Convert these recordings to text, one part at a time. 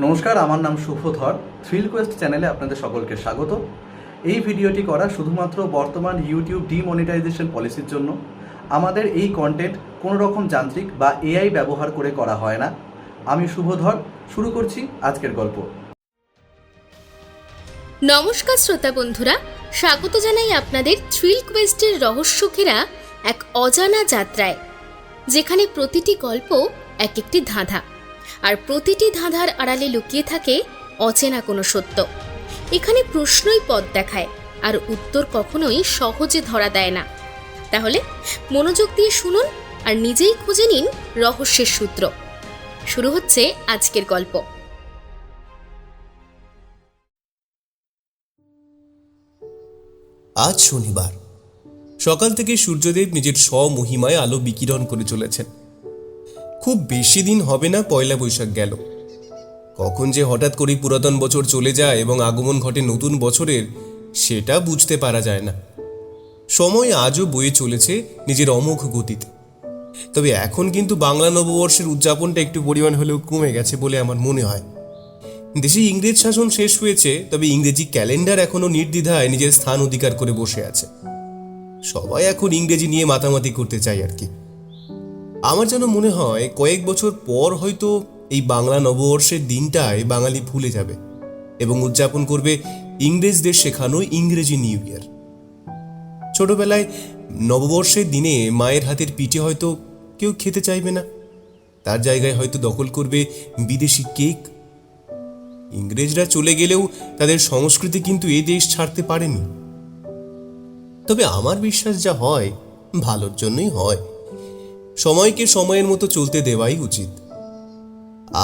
নমস্কার, আমার নাম শুভধর। থ্রিল কোয়েস্ট চ্যানেলে আপনাদের সকলকে স্বাগত। এই ভিডিওটি করা শুধুমাত্র বর্তমান ইউটিউব ডিমনিটাইজেশন পলিসির জন্য। আমাদের এই কন্টেন্ট কোনো রকম যান্ত্রিক বা এআই ব্যবহার করে করা হয় না। আমি শুভধর, শুরু করছি আজকের গল্প। নমস্কার শ্রোতা বন্ধুরা, স্বাগত জানাই আপনাদের থ্রিল কোয়েস্টের রহস্য ঘেরা এক অজানা যাত্রায়, যেখানে প্রতিটি গল্প এক একটি ধাঁধা, আর প্রতিটি ধাঁধার আড়ালে লুকিয়ে থাকে অচেনা কোনো সত্য। এখানে প্রশ্নই পথ দেখায়, আর উত্তর কখনোই সহজে ধরা দেয় না। তাহলে মনোযোগ দিয়ে শুনুন আর নিজেই খুঁজে নিন রহস্যের সূত্র। শুরু হচ্ছে আজকের গল্প। আজ শনিবার সকাল থেকে সূর্যদেব নিজের স্বমহিমায় আলো বিকিরণ করে চলেছেন। খুব বেশি দিন হবে না পয়লা বৈশাখ গেল। কখন যে হঠাৎ করে পুরাতন বছর চলে যায় এবং আগমন ঘটে নতুন বছরের, সেটা বুঝতে পারা যায় না। সময় আজও বয়ে চলেছে নিজের অমোঘ গতিতে। তবে এখন কিন্তু বাংলা নববর্ষের উদযাপনটা একটু পরিমাণ হলেও কমে গেছে বলে আমার মনে হয়। দেশে ইংরেজ শাসন শেষ হয়েছে, তবে ইংরেজি ক্যালেন্ডার এখনো নির্দ্বিধায় নিজের স্থান অধিকার করে বসে আছে। সবাই এখন ইংরেজি নিয়ে মাতামাতি করতে চায় আর কি। আমার যেন মনে হয় কয়েক বছর পর হয়তো এই বাংলা নববর্ষের দিনটায় বাঙালি ভুলে যাবে এবং উদযাপন করবে ইংরেজদের শেখানো ইংরেজি নিউ ইয়ার। ছোটবেলায় নববর্ষের দিনে মায়ের হাতের পিঠে হয়তো কেউ খেতে চাইবে না, তার জায়গায় হয়তো দখল করবে বিদেশি কেক। ইংরেজরা চলে গেলেও তাদের সংস্কৃতি কিন্তু এ দেশ ছাড়তে পারেনি। তবে আমার বিশ্বাস যা হয় ভালোর জন্যই হয়। সময়কে সময়ের মতো চলতে দেওয়াই উচিত।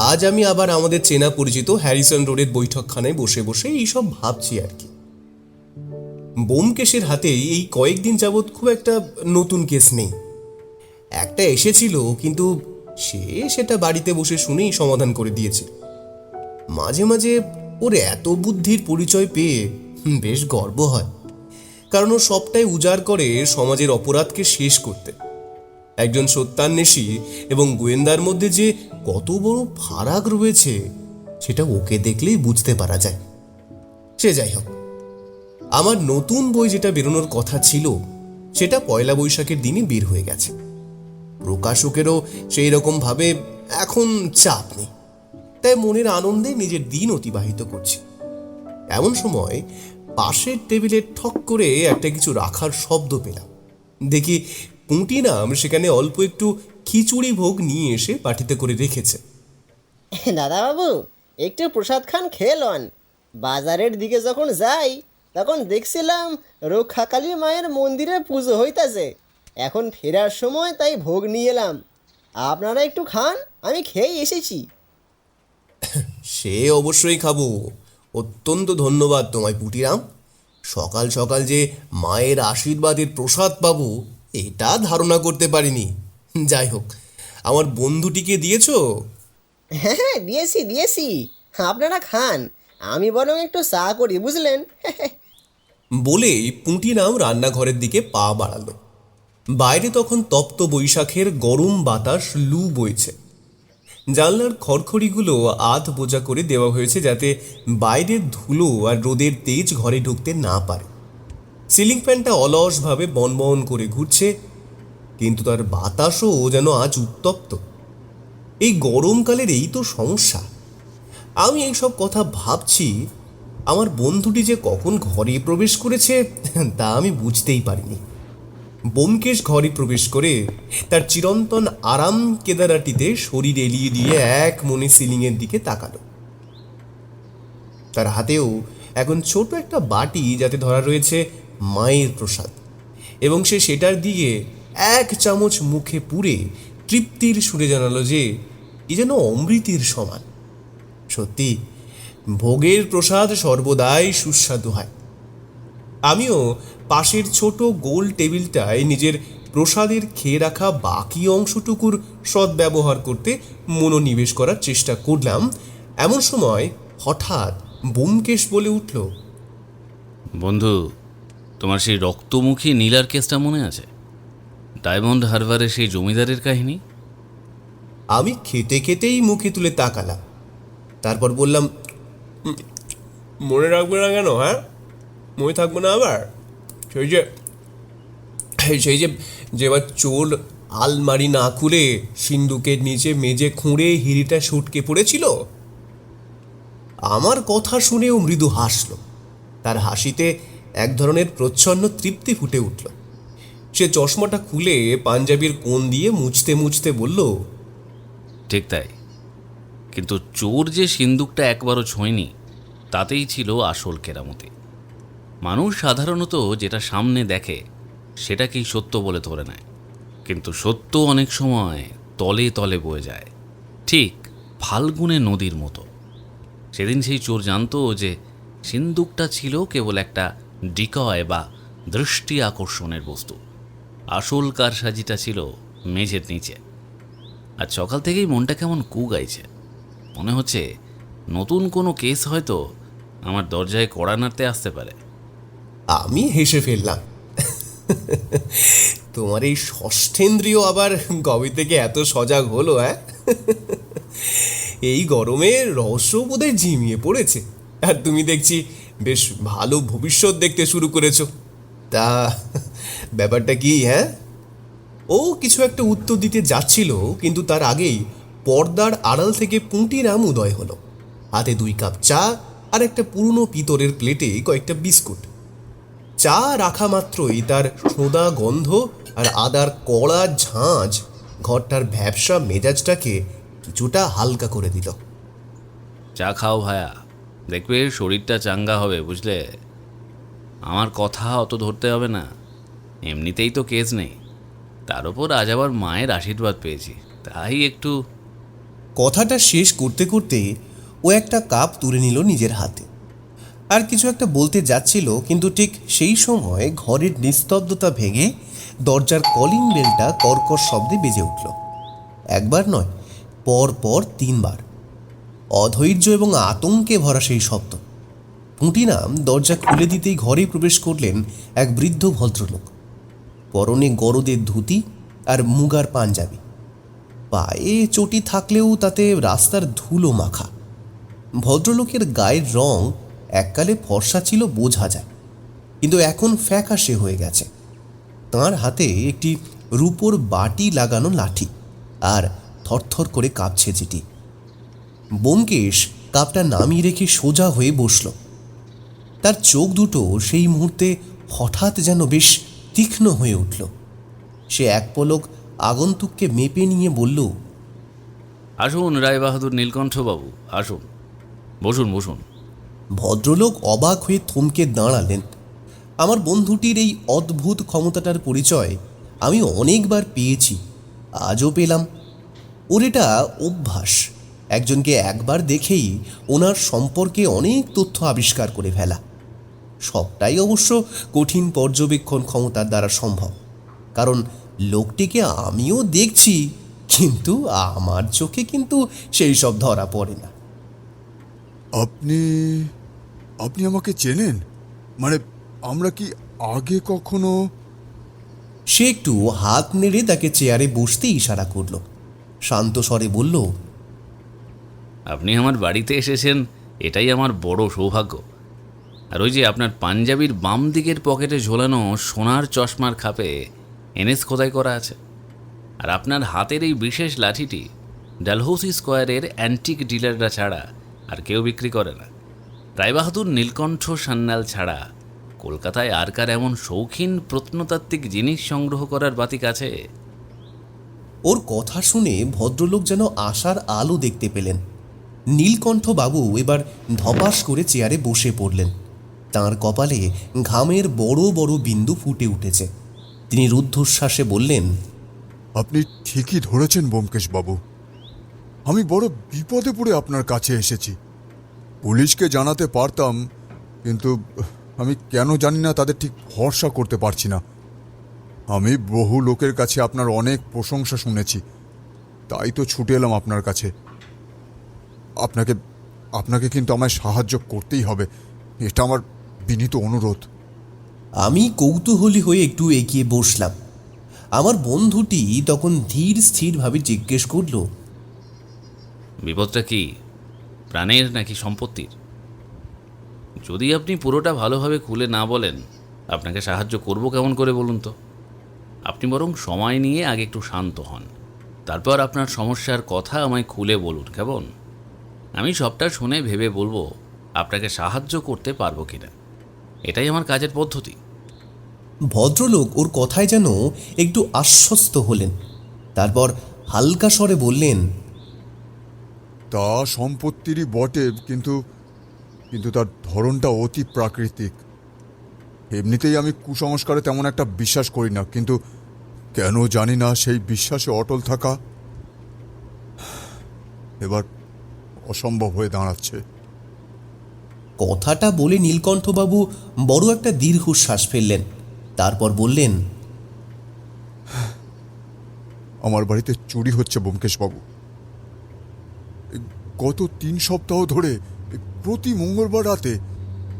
আজ আমি আবার আমাদের চেনা পরিচিত হ্যারিসন রোডের বৈঠকখানায় বসে বসে এইসব ভাবছি আর কি। ব্যোমকেশের হাতে এই কয়েকদিন যাবৎ খুব একটা নতুন কেস নেই। একটা এসেছিল, কিন্তু সেটা বাড়িতে বসে শুনেই সমাধান করে দিয়েছে। মাঝে মাঝে ওর এত বুদ্ধির পরিচয় পেয়ে বেশ গর্ব হয়, কারণ ও সবটাই উজাড় করে সমাজের অপরাধকে শেষ করতে। একজন সত্যান্বেষী এবং গোয়েন্দার মধ্যে যে কত বড় ফারাক রয়েছে সেটা ওকে দেখলেই বুঝতে পারা যায়। সে যাই হোক, আমার নতুন বই যেটা বেরোনোর কথা ছিল সেটা পয়লা বৈশাখের দিনই বের হয়ে গেছে। প্রকাশকেরও সেই রকম ভাবে এখন চাপ নেই, তাই মনের আনন্দে নিজের দিন অতিবাহিত করছি। এমন সময় পাশের টেবিলে ঠক করে একটা কিছু রাখার শব্দ পেলাম। দেখি পুঁটি নাম সেখানে অল্প একটু খিচুড়ি ভোগ নিয়ে এসে বাটিতে করে রেখেছে। দাদাবাবু, একটু প্রসাদ খান খেয়ে লন। বাজারের দিকে যখন যাই তখন দেখছিলাম রক্ষাকালী মায়ের মন্দিরে পুজো হইতাছে। এখন ফেরার সময় তাই ভোগ নিয়ে এলাম। আপনারা একটু খান, আমি খেয়ে এসেছি। সে অবশ্যই খাবো। অত্যন্ত ধন্যবাদ তোমায় পুটিরাম। সকাল সকাল যে মায়ের আশীর্বাদের প্রসাদ পাবো এটা ধারণা করতে পারিনি। যাই হোক, আমার বন্ধুটিকে দিয়েছো? হ্যাঁ হ্যাঁ, দিয়েছি। আপনারা খান, আমি বরং একটু চা করি, বুঝলেন? বলেই পুঁটিরাম রান্নাঘরের দিকে পা বাড়ালো। বাইরে তখন তপ্ত বৈশাখের গরম বাতাস লু বইছে। জানলার খড়খড়িগুলো আধ বোঝা করে দেওয়া হয়েছে যাতে বাইরের ধুলো আর রোদের তেজ ঘরে ঢুকতে না পারে। সিলিং ফ্যানটা অলসভাবে বনবন করে ঘুরছে, কিন্তু তার বাতাসও যেন আজ উত্তপ্ত। এই গরমকালের এই তো সমস্যা। আমি এইসব কথা ভাবছি, আমার বন্ধুটি যে কখন ঘরে প্রবেশ করেছে তা আমি বুঝতেই পারিনি। ব্যোমকেশ ঘরে প্রবেশ করে তার চিরন্তন আরাম কেদারাটিতে শরীর এলিয়ে দিয়ে এক মনে সিলিংয়ের দিকে তাকালো। তার হাতেও এখন ছোট একটা বাটি যাতে ধরা রয়েছে মায়ের প্রসাদ, এবং সে সেটার দিকে এক চামচ মুখে পুরে তৃপ্তির সুরে জানালো যে এ যেন অমৃতের সমান। সত্যি, ভোগের প্রসাদ সর্বদাই সুস্বাদু হয়। আমিও পাশের ছোট গোল টেবিলটায় নিজের প্রসাদের খেয়ে রাখা বাকি অংশটুকুর সদ্ব্যবহার করতে মনোনিবেশ করার চেষ্টা করলাম। এমন সময় হঠাৎ ব্যোমকেশ বলে উঠল, বন্ধু, তোমার সেই রক্তমুখী নীলার কেসটা মনে আছে? ডায়মন্ড হারবারের সেই জমিদারের কাহিনী। আমি খেতে খেতেই মুখে তুলে তাকালাম। তারপর বললাম, মনে রাখবে না কেন? হ্যাঁ, মনে থাকবো না আবার? সেই যে যেবার চোর আলমারি না খুলে সিন্দুকের নিচে মেজে খুঁড়ে হিড়িটা সুটকে পড়েছিল। আমার কথা শুনেও মৃদু হাসল। তার হাসিতে এক ধরনের প্রচ্ছন্ন তৃপ্তি ফুটে উঠল। সে চশমাটা খুলে পাঞ্জাবির কোণ দিয়ে মুছতে মুছতে বলল, ঠিক তাই, কিন্তু চোর যে সিন্দুকটা একবারও ছোঁয়নি তাতেই ছিল আসল কেরামতি। মানুষ সাধারণত যেটা সামনে দেখে সেটাকেই সত্য বলে ধরে নেয়, কিন্তু সত্য অনেক সময় তলে তলে বয়ে যায়, ঠিক ফাল্গুনে নদীর মতো। সেদিন সেই চোর জানতো যে সিন্দুকটা ছিল কেবল একটা ডিকয় বা দৃষ্টি আকর্ষণের বস্তু। আসল কারসাজিটা ছিল মেঝের নিচে। আর সকাল থেকেই মনটা কেমন কু গাইছে। মনে হচ্ছে নতুন কোনো কেস হয়তো আমার দরজায় কড়া নাড়তে আসতে পারে। আমি হেসে ফেললাম। তোমার এই ষষ্ঠেন্দ্রিয় আবার কবে থেকে এত সজাগ হলো? হ্যাঁ, এই গরমে রহস্য বোধহয় ঝিমিয়ে পড়েছে, আর তুমি দেখছি বেশ ভালো ভবিষ্যৎ দেখতে শুরু করেছো। তা ব্যাপারটা কি? হ্যাঁ? ও কিছু একটা উত্তর দিতে যাচ্ছিল, কিন্তু তার আগেই পর্দার আড়াল থেকে পুঁটিরাম উদয় হলো। হাতে 2 কাপ চা আর একটা পুরনো পিতলের প্লেটে কয়েকটা বিস্কুট। চা রাখা মাত্রই তার সোঁদা গন্ধ আর আদার কড়া ঝাঁঝ ঘরটার ভ্যাবসা মেজাজটাকে কিছুটা হালকা করে দিল। চা খাও ভায়া, দেখবে শরীরটা চাঙ্গা হবে, বুঝলে? আমার কথা অত ধরতে হবে না, এমনিতেই তো কেস নেই, তার উপর আজ আবার মায়ের আশীর্বাদ পেয়েছি, তাই একটু। কথাটা শেষ করতে করতে ও একটা কাপ তুলে নিল নিজের হাতে, আর কিছু একটা বলতে যাচ্ছিল, কিন্তু ঠিক সেই সময় ঘরের নিস্তব্ধতা ভেঙে দরজার কলিং বেলটা কর্কশ শব্দে বেজে উঠল। একবার নয়, পর পর 3 বার। অধৈর্য এবং আতঙ্কে ভরা সেই শব্দ। পুঁটিরাম দরজা খুলে দিতেই ঘরে প্রবেশ করলেন এক বৃদ্ধ ভদ্রলোক। পরনে গরদের ধুতি আর মুগার পাঞ্জাবি, পায়ে চটি থাকলেও তাতে রাস্তার ধুলো মাখা। ভদ্রলোকের গায়ের রং এককালে ফর্সা ছিল বোঝা যায়, কিন্তু এখন ফ্যাকাশে হয়ে গেছে। তাঁর হাতে একটি রূপোর বাটি লাগানো লাঠি, আর থরথর করে কাঁপছে যেটি। ব্যোমকেশ কাপটা নামিয়ে রেখে সোজা হয়ে বসল। তার চোখ দুটো সেই মুহূর্তে হঠাৎ যেন বেশ তীক্ষ্ণ হয়ে উঠল। সে এক পলক আগন্তুককে মেপে নিয়ে বলল, আসুন রায়বাহাদুর নীলকণ্ঠবাবু, আসুন, বসুন বসুন। ভদ্রলোক অবাক হয়ে থমকে দাঁড়ালেন। আমার বন্ধুটির এই অদ্ভুত ক্ষমতাটার পরিচয় আমি অনেকবার পেয়েছি, আজও পেলাম। ওর এটা অভ্যাস, একজনকে একবার দেখেই ওনার সম্পর্কে অনেক তথ্য আবিষ্কার করে ফেলা। সবটাই অবশ্য কঠিন পর্যবেক্ষণ ক্ষমতার দ্বারা সম্ভব, কারণ লোকটিকে আমিও দেখছি, কিন্তু আমার চোখে কিন্তু সেই সব ধরা পড়ে না। আপনি আপনি আমাকে চেনেন? মানে আমরা কি আগে কখনো? সে একটু হাত নেড়ে তাকে চেয়ারে বসতে ইশারা করল, শান্ত স্বরে বলল, আপনি আমার বাড়িতে এসেছেন, এটাই আমার বড় সৌভাগ্য। আর ওই যে আপনার পাঞ্জাবির বাম দিকের পকেটে ঝোলানো সোনার চশমার খাপে এনএস খোদাই করা আছে, আর আপনার হাতের এই বিশেষ লাঠিটি ডালহৌসি স্কোয়ারের অ্যান্টিক ডিলাররা ছাড়া আর কেউ বিক্রি করে না। রায়বাহাদুর নীলকণ্ঠ সান্যাল ছাড়া কলকাতায় আর কার এমন শৌখিন প্রত্নতাত্ত্বিক জিনিস সংগ্রহ করার বাতিক আছে? ওর কথা শুনে ভদ্রলোক যেন আশার আলো দেখতে পেলেন। নীলকণ্ঠবাবু এবার ধপাস করে চেয়ারে বসে পড়লেন। তাঁর কপালে ঘামের বড় বড় বিন্দু ফুটে উঠেছে। তিনি রুদ্ধশ্বাসে বললেন, আপনি ঠিকই ধরেছেন ব্যোমকেশ বাবু, আমি বড় বিপদে পড়ে আপনার কাছে এসেছি। পুলিশকে জানাতে পারতাম, কিন্তু আমি কেন জানি না তাদের ঠিক ভরসা করতে পারছি না। আমি বহু লোকের কাছে আপনার অনেক প্রশংসা শুনেছি, তাই তো ছুটে এলাম আপনার কাছে। আপনাকে কিন্তু আমায় সাহায্য করতেই হবে, এটা আমার বিনীত অনুরোধ। আমি কৌতূহলী হয়ে একটু এগিয়ে বসলাম। আমার বন্ধুটি তখন ধীর স্থিরভাবে জিজ্ঞেস করল, বিপদটা কি? প্রাণের নাকি সম্পত্তির? যদি আপনি পুরোটা ভালোভাবে খুলে না বলেন, আপনাকে সাহায্য করব কেমন করে বলুন তো? আপনি বরং সময় নিয়ে আগে একটু শান্ত হন, তারপর আপনার সমস্যার কথা আমায় খুলে বলুন কেমন? আমি সবটা শুনে ভেবে বলবো আপনাকে সাহায্য করতে পারবো কিনা। এটাই আমার কাজের পদ্ধতি। ভদ্রলোক ওর কথায় যেন একটু আশ্বস্ত হলেন। তারপর হালকা স্বরে বললেন, তা সম্পত্তিরই বটে, কিন্তু কিন্তু তার ধরনটা অতি প্রাকৃতিক। এমনিতেই আমি কুসংস্কারে তেমন একটা বিশ্বাস করি না, কিন্তু কেন জানি না সেই বিশ্বাসে অটল থাকা এবার অসম্ভব হয়ে দাঁড়াচ্ছে। কথাটা বলে নীলকণ্ঠবাবু বড় একটা দীর্ঘশ্বাস ফেললেন। তারপর বললেন, আমার বাড়িতে চুরি হচ্ছে ব্যোমকেশবাবু। গত 3 সপ্তাহ ধরে প্রতি মঙ্গলবার রাতে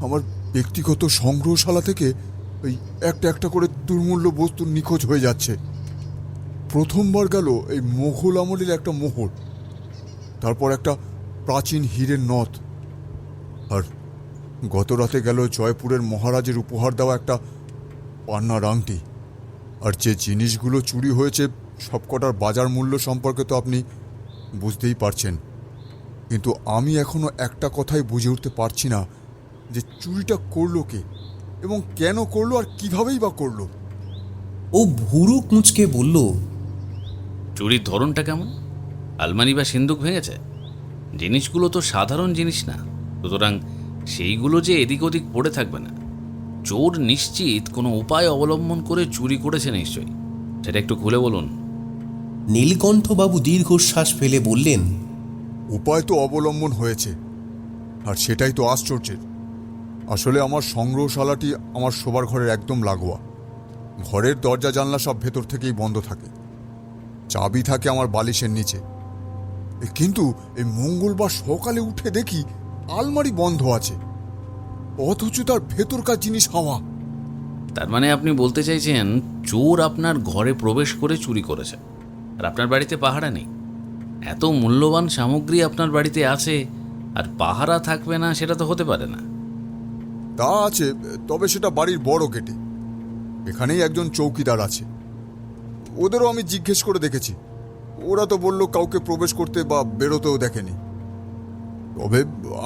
আমার ব্যক্তিগত সংগ্রহশালা থেকে এই একটা একটা করে দুর্মূল্য বস্তু নিখোঁজ হয়ে যাচ্ছে। প্রথমবার গেল এই মোঘল আমলের একটা মোহর, তারপর একটা প্রাচীন হীরের নথ, আর গত রাতে গেল জয়পুরের মহারাজের উপহার দেওয়া একটা পান্নার আংটি। আর যে জিনিসগুলো চুরি হয়েছে সবকটার বাজার মূল্য সম্পর্কে তো আপনি বুঝতেই পারছেন। কিন্তু আমি এখনো একটা কথাই বুঝে উঠতে পারছি না যে চুরিটা করলো কে এবং কেন করলো আর কিভাবেই বা করলো। ও ভুরু কুঁচকে বলল, চুরির ধরনটা কেমন? আলমারি বা সিন্দুক ভেঙেছে? জিনিসগুলো তো সাধারণ জিনিস না, সুতরাং সেইগুলো যে এদিক ওদিক পড়ে থাকবে না। চোর নিশ্চিত কোনো উপায় অবলম্বন করে চুরি করেছে নিশ্চয়ই। সেটা একটু খুলে বলুন। নীলকণ্ঠবাবু দীর্ঘশ্বাস ফেলে বললেন, উপায় তো অবলম্বন হয়েছে, আর সেটাই তো আশ্চর্যের। আসলে আমার সংগ্রহশালাটি আমার শোবার ঘরের একদম লাগোয়া। ঘরের দরজা জানলা সব ভেতর থেকেই বন্ধ থাকে, চাবি থাকে আমার বালিশের নিচে। কিন্তু এই মঙ্গলবার সকালে উঠে দেখি আলমারি বন্ধ আছে, অথচ তার ভেতরকার জিনিস হাওয়া। তার মানে আপনি বলতে চাইছেন চোর আপনার ঘরে প্রবেশ করে চুরি করেছে, আর আপনার বাড়িতে পাহারা নেই? এত মূল্যবান সামগ্রী আপনার বাড়িতে আছে আর পাহারা থাকবে না, সেটা তো হতে পারে না। তা আছে, তবে সেটা বাড়ির বড় গেটে। এখানেই একজন চৌকিদার আছে, ওদেরও আমি জিজ্ঞেস করে দেখেছি। ওরা তো বলল কাউকে প্রবেশ করতে বা বেরোতেও দেখেনি। তবে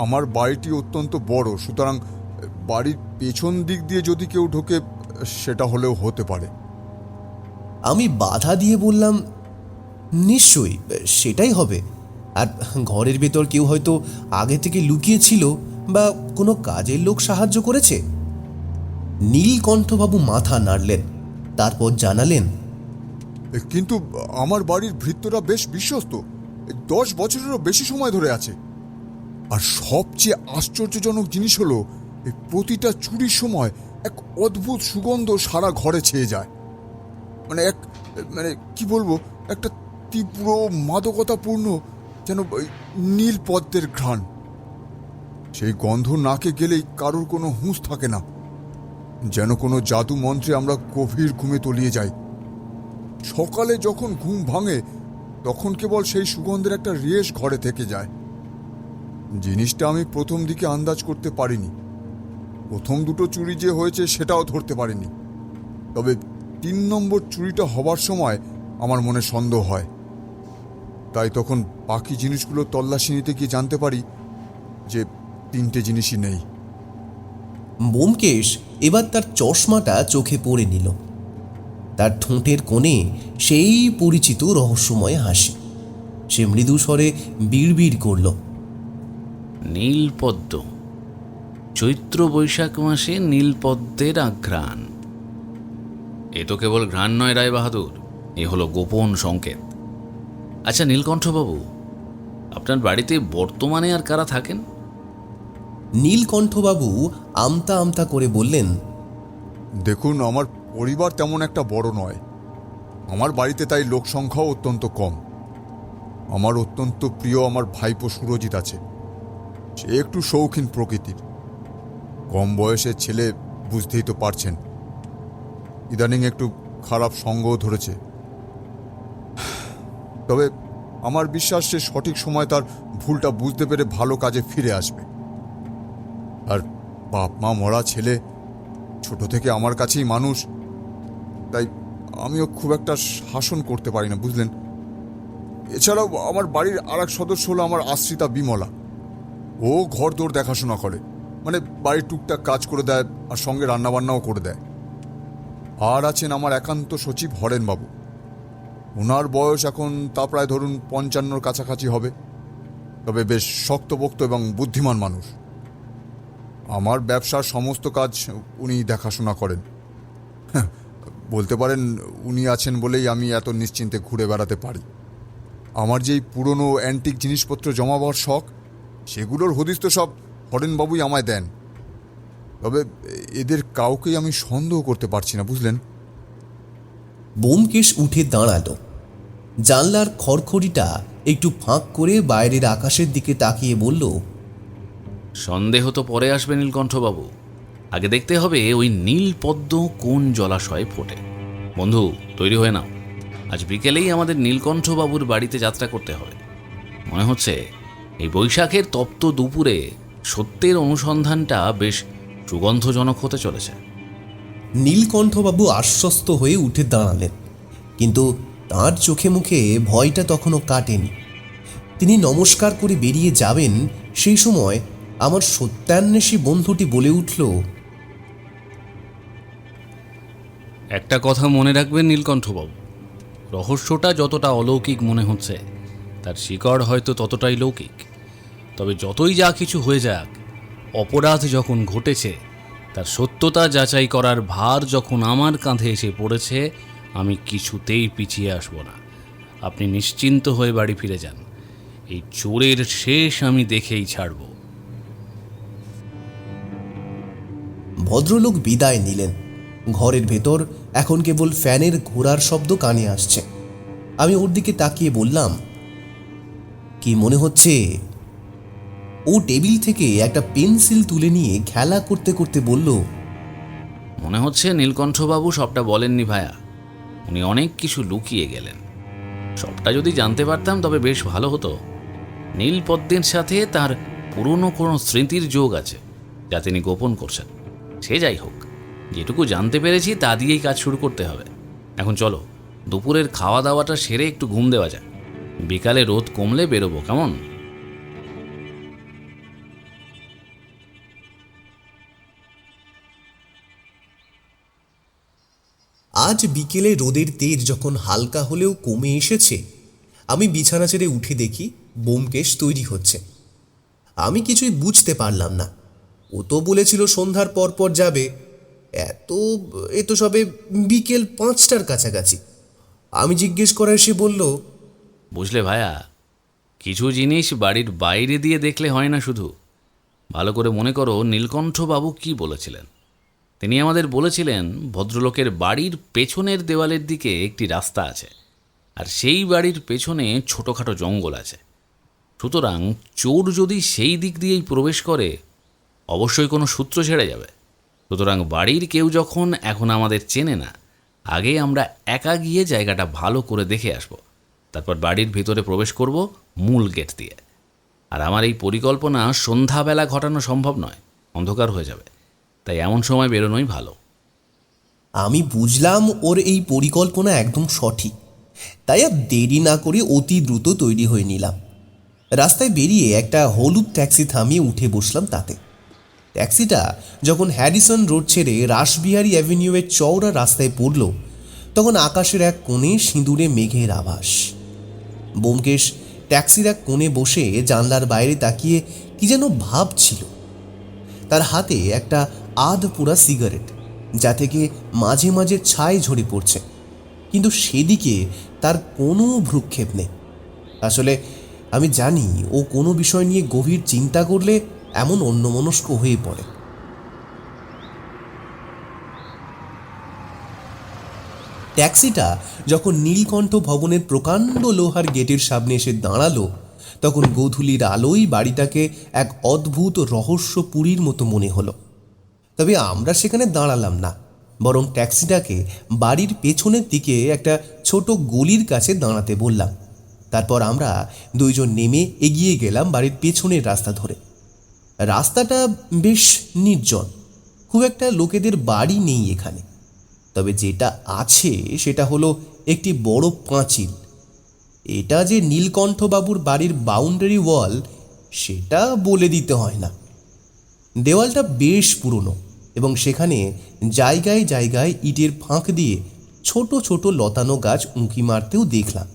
আমার বাড়িটি অত্যন্ত বড়, সুতরাং বাড়ির পেছন দিক দিয়ে যদি কেউ ঢোকে সেটা হলেও হতে পারে। আমি বাধা দিয়ে বললাম, নিশ্চয়ই সেটাই হবে। আর ঘরের ভেতর কেউ হয়তো আগে থেকে লুকিয়েছিল বা কোনো কাজের লোক সাহায্য করেছে। নীলকণ্ঠবাবু মাথা নাড়লেন, তারপর জানালেন, কিন্তু আমার বাড়ির ভৃত্যরা বেশ বিশ্বস্ত, 10 বছরেরও বেশি সময় ধরে আছে। আর সবচেয়ে আশ্চর্যজনক জিনিস হলো এই প্রতিটা চুরির সময় এক অদ্ভুত সুগন্ধ সারা ঘরে ছেয়ে যায়। মানে কি বলবো, একটা তীব্র মাদকতাপূর্ণ যেন নীল পদ্মের ঘ্রাণ। সেই গন্ধ নাকে গেলেই কারোর কোনো হুঁশ থাকে না, যেন কোনো জাদু মন্ত্রে আমরা গভীর ঘুমে তলিয়ে যাই। সকালে যখন ঘুম ভাঙে তখন কেবল সেই সুগন্ধের একটা রেশ ঘরে থেকে যায়। জিনিসটা আমি প্রথম দিকে আন্দাজ করতে পারিনি। প্রথম দুটো চুরি যে হয়েছে সেটাও ধরতে পারিনি। তবে 3 নম্বর চুরিটা হবার সময় আমার মনে সন্দেহ হয়। তাই তখন বাকি জিনিসগুলো তল্লাশি নিতে গিয়ে জানতে পারি যে 3টে জিনিসই নেই। ব্যোমকেশ এবার তার চশমাটা চোখে পড়ে নিল। তার ঠোঁটের কোণে সেই পরিচিত রহস্যময় হাসি। সে মৃদু স্বরে বিড়বিড় করল, নীলপদ্ম, চৈত্র বৈশাখ মাসে নীলপদ্মের আঘ্রাণ। এ তো কেবল ঘ্রাণ নয় রায় বাহাদুর, এ হলো গোপন সংকেত। আচ্ছা নীলকণ্ঠবাবু, আপনার বাড়িতে বর্তমানে আর কারা থাকেন? নীলকণ্ঠবাবু আমতা আমতা করে বললেন, দেখুন, আমার পরিবার তেমন একটা বড় নয়। আমার বাড়িতে তাই লোক সংখ্যাও অত্যন্ত কম। আমার অত্যন্ত প্রিয় আমার ভাইপো সুরজিৎ আছে। সে একটু শৌখিন প্রকৃতির, কম বয়সের ছেলে, বুঝতেই তো পারছেন। ইদানিং একটু খারাপ সঙ্গও ধরেছে। তবে আমার বিশ্বাস সে সঠিক সময় তার ভুলটা বুঝতে পেরে ভালো কাজে ফিরে আসবে। আর বাপ মা মরা ছেলে, ছোট থেকে আমার কাছেই মানুষ, তাই আমিও খুব একটা শাসন করতে পারি না, বুঝলেন। এছাড়াও আমার বাড়ির আর এক সদস্য হলো আমার আশ্রিতা বিমলা। ও ঘর দৌড় দেখাশোনা করে, মানে বাড়ির টুকটাক কাজ করে দেয় আর সঙ্গে রান্নাবান্নাও করে দেয়। আর আছেন আমার একান্ত সচিব হরেনবাবু। ওনার বয়স এখন তা প্রায় ধরুন 55 কাছাকাছি হবে, তবে বেশ শক্তপোক্ত এবং বুদ্ধিমান মানুষ। আমার ব্যবসার সমস্ত কাজ উনি দেখাশোনা করেন। বলতে পারেন উনি আছেন বলেই আমি এত নিশ্চিন্তে ঘুরে বেড়াতে পারি। আমার যেই পুরনো অ্যান্টিক জিনিসপত্র জমাবার শখ, সেগুলোর হদিস তো সব হরেনবাবুই আমায় দেন। তবে এদের কাউকেই আমি সন্দেহ করতে পারছি না, বুঝলেন। ব্যোমকেশ উঠে দাঁড়ালো। জানলার খড়খড়িটা একটু ফাঁক করে বাইরের আকাশের দিকে তাকিয়ে বলল, সন্দেহ তো পরে আসবে নীলকণ্ঠবাবু, আগে দেখতে হবে ওই নীল পদ্ম কোন জলাশয়ে ফোটে। বন্ধু, তৈরি হয়ে নাও, আজ বিকেলেই আমাদের নীলকণ্ঠবাবুর বাড়িতে যাত্রা করতে হবে। মনে হচ্ছে এই বৈশাখের তপ্ত দুপুরে সত্যের অনুসন্ধানটা বেশ সুগন্ধজনক হতে চলেছে। নীলকণ্ঠবাবু আশ্বস্ত হয়ে উঠে দাঁড়ালেন, কিন্তু তাঁর চোখে মুখে ভয়টা তখনও কাটেনি। তিনি নমস্কার করে বেরিয়ে যাবেন, সেই সময় আমার সত্যান্বেষী বন্ধুটি বলে উঠল, একটা কথা মনে রাখবেন নীলকণ্ঠবাবু, রহস্যটা যতটা অলৌকিক মনে হচ্ছে, তার শিকড় হয়তো ততটাই লৌকিক। তবে যতই যা কিছু হয়ে যাক, অপরাধ যখন ঘটেছে, তার সত্যতা যাচাই করার ভার যখন আমার কাঁধে এসে পড়েছে, আমি কিছুতেই পিছিয়ে আসব না। আপনি নিশ্চিন্ত হয়ে বাড়ি ফিরে যান, এই চোরের শেষ আমি দেখেই ছাড়ব। ভদ্রলোক বিদায় নিলেন। ঘরের ভেতর এখন কেবল ফ্যানের ঘোরার শব্দ কানে আসছে। আমি ওর দিকে তাকিয়ে বললাম, কি মনে হচ্ছে? ও টেবিল থেকে একটা পেন্সিল তুলে নিয়ে খেলা করতে করতে বলল, মনে হচ্ছে নীলকণ্ঠবাবু সবটা বলেননি ভায়া, উনি অনেক কিছু লুকিয়ে গেলেন। সবটা যদি জানতে পারতাম তবে বেশ ভালো হতো। নীলপদ্মের সাথে তার পুরনো কোনো স্মৃতির যোগ আছে, যা তিনি গোপন করছেন। সে যাই হোক, যেটুকু জানতে পেরেছি তা দিয়েই কাজ শুরু করতে হবে। এখন চলো, দুপুরের খাওয়া দাওয়াটা সেরে একটু ঘুম দেওয়া যাক, বিকালে রোদ কমলে বেরোবো, কেমন? আজ বিকেলে রোদের তেজ যখন হালকা হলেও কমে এসেছে, আমি বিছানা ছেড়ে উঠে দেখি ব্যোমকেশ তৈরি হচ্ছে। আমি কিছুই বুঝতে পারলাম না। ও তো বলেছিল সন্ধ্যার পর পর যাবে, এ তো সবে বিকেল 5টার কাছাকাছি। আমি জিজ্ঞেস করায় সে বলল, বুঝলে ভায়া, কিছু জিনিস বাড়ির বাইরে দিয়ে দেখলে হয় না। শুধু ভালো করে মনে করো নীলকণ্ঠবাবু কি বলেছিলেন। তিনি আমাদের বলেছিলেন ভদ্রলোকের বাড়ির পেছনের দেওয়ালের দিকে একটি রাস্তা আছে, আর সেই বাড়ির পেছনে ছোটোখাটো জঙ্গল আছে। সুতরাং চোর যদি সেই দিক দিয়েই প্রবেশ করে, অবশ্যই কোনো সূত্র ছেড়ে যাবে। সুতরাং বাড়ির কেউ যখন এখন আমাদের চেনে না, আগে আমরা একা গিয়ে জায়গাটা ভালো করে দেখে আসব, তারপর বাড়ির ভিতরে প্রবেশ করব মূল গেট দিয়ে। আর আমার এই পরিকল্পনা সন্ধ্যাবেলা ঘটানো সম্ভব নয়, অন্ধকার হয়ে যাবে, তাই এমন সময় বেরোনোই ভালো। আমি বুঝলাম ওর এই পরিকল্পনা একদম সঠিক, তাই আর দেরি না করে অতি দ্রুত তৈরি হয়ে নিলাম। রাস্তায় বেরিয়ে একটা হলুদ ট্যাক্সি থামিয়ে উঠে বসলাম তাতে। ট্যাক্সিটা যখন হ্যারিসন রোড ছেড়ে রাসবিহারী অ্যাভিনিউয়ের চওড়া রাস্তায় পড়ল, তখন আকাশের এক কোণে সিঁদুরে মেঘের আভাস। ব্যোমকেশ ট্যাক্সির এক কোণে বসে জানলার বাইরে তাকিয়ে কি যেন ভাবছিল। তার হাতে একটা আধ পোড়া সিগারেট, যা থেকে মাঝে মাঝে ছাই ঝরে পড়ছে, কিন্তু সেদিকে তার কোনো ভ্রুক্ষেপ নেই। আসলে আমি জানি ও কোনো বিষয় নিয়ে গভীর চিন্তা করলে এমন অন্যমনস্ক হয়ে পড়ে। ট্যাক্সিটা যখন নীলকণ্ঠ ভবনের প্রকাণ্ড লোহার গেটের সামনে এসে দাঁড়ালো, তখন গোধূলির আলোয় বাড়িটাকে এক অদ্ভুত রহস্যপুরীর মতো মনে হলো। তবে আমরা সেখানে দাঁড়ালাম না, বরং ট্যাক্সিটাকে বাড়ির পেছনের দিকে একটা ছোট গলির কাছে দাঁড়াতে বললাম। তারপর আমরা দুইজন নেমে এগিয়ে গেলাম বাড়ির পেছনের রাস্তা ধরে। রাস্তাটা বেশ নির্জন, খুব একটা লোকেদের বাড়ি নেই এখানে। তবে যেটা আছে সেটা হলো একটি বড় পাঁচিল। এটা যে নীলকণ্ঠবাবুর বাড়ির বাউন্ডারি ওয়াল সেটা বলে দিতে হয় না। দেওয়ালটা বেশ পুরনো এবং সেখানে জায়গায় জায়গায় ইটের ফাঁক দিয়ে ছোট ছোট লতানো গাছ উঁকি মারতেও দেখলাম।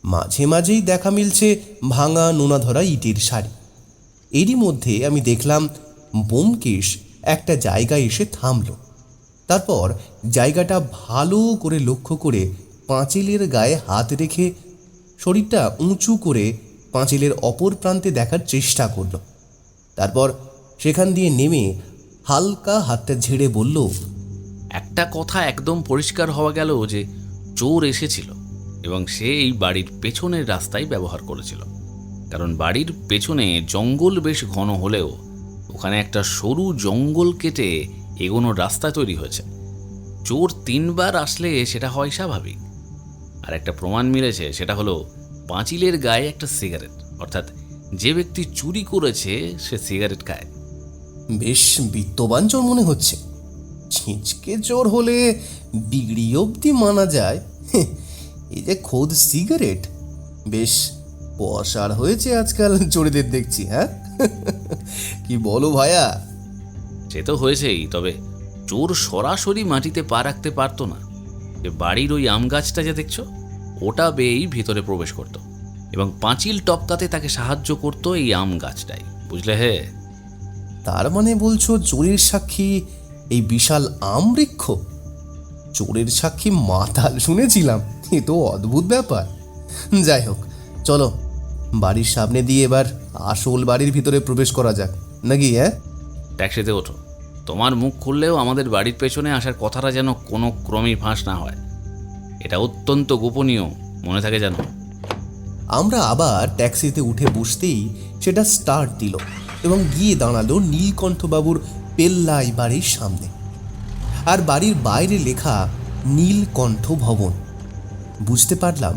মাঝে মাঝেই দেখা মিলছে ভাঙা নোনা ধরা ইটের সারি। এরই মধ্যে আমি দেখলাম ব্যোমকেশ একটা জায়গায় এসে থামল। তারপর জায়গাটা ভালো করে লক্ষ্য করে পাঁচিলের গায়ে হাত রেখে শরীরটা উঁচু করে পাঁচিলের অপর প্রান্তে দেখার চেষ্টা করল। তারপর সেখান দিয়ে নেমে হালকা হাতটা ঝেড়ে বলল, একটা কথা একদম পরিষ্কার হওয়া গেল যে চোর এসেছিল এবং সে এই বাড়ির পেছনের রাস্তায় ব্যবহার করেছিল। কারণ বাড়ির পেছনে জঙ্গল বেশ ঘন হলেও ওখানে একটা সরু জঙ্গল কেটে এগোনোর রাস্তা তৈরি হয়েছে। চোর 3 বার আসলে সেটা হয় স্বাভাবিক। আর একটা প্রমাণ মিলেছে, সেটা হলো পাঁচিলের গায়ে একটা সিগারেট, অর্থাৎ যে ব্যক্তি চুরি করেছে সে সিগারেট খায়। বেশ বিত্তবান চোর মনে হচ্ছে। ছিঁচকে চোর হলে বিগড়ি অবধি মানা যায়, এই যে খোদ সিগারেট, বেশ পসার হয়েছে আজকাল চোরেদের দেখছি। হ্যাঁ, কি বলো ভাইয়া? সে তো হয়েছেই, তবে চোর সরাসরি মাটিতে পা রাখতে পারতো না। যে বাড়ির ওই আম গাছটা যে দেখছো, ওটা বেয়েই ভিতরে প্রবেশ করত এবং পাঁচিল টপকাতে তাকে সাহায্য করত এই আম গাছটাই, বুঝলে হে? তার মানে বলছো চোরের সাক্ষী এই বিশাল আমবৃক্ষ? চোরের সাক্ষী মাতাল শুনেছিলাম, এ তো অদ্ভুত ব্যাপার। যাই হোক, চলো বাড়ির সামনে দিয়ে এবার আসল বাড়ির ভিতরে প্রবেশ করা যাক নাকি? হ্যাঁ, ট্যাক্সিতে ওঠো। তোমার মুখ খুললেও আমাদের বাড়ির পেছনে আসার কথাটা যেন কোনো ক্রমেই ফাঁস না হয়। এটা অত্যন্ত গোপনীয়, মনে থাকে যেন। আমরা আবার ট্যাক্সিতে উঠে বসতেই সেটা স্টার্ট দিল এবং গিয়ে দাঁড়ালো নীলকণ্ঠবাবুর পেল্লাই বাড়ির সামনে। আর বাড়ির বাইরে লেখা নীলকণ্ঠ ভবন। বুঝতে পারলাম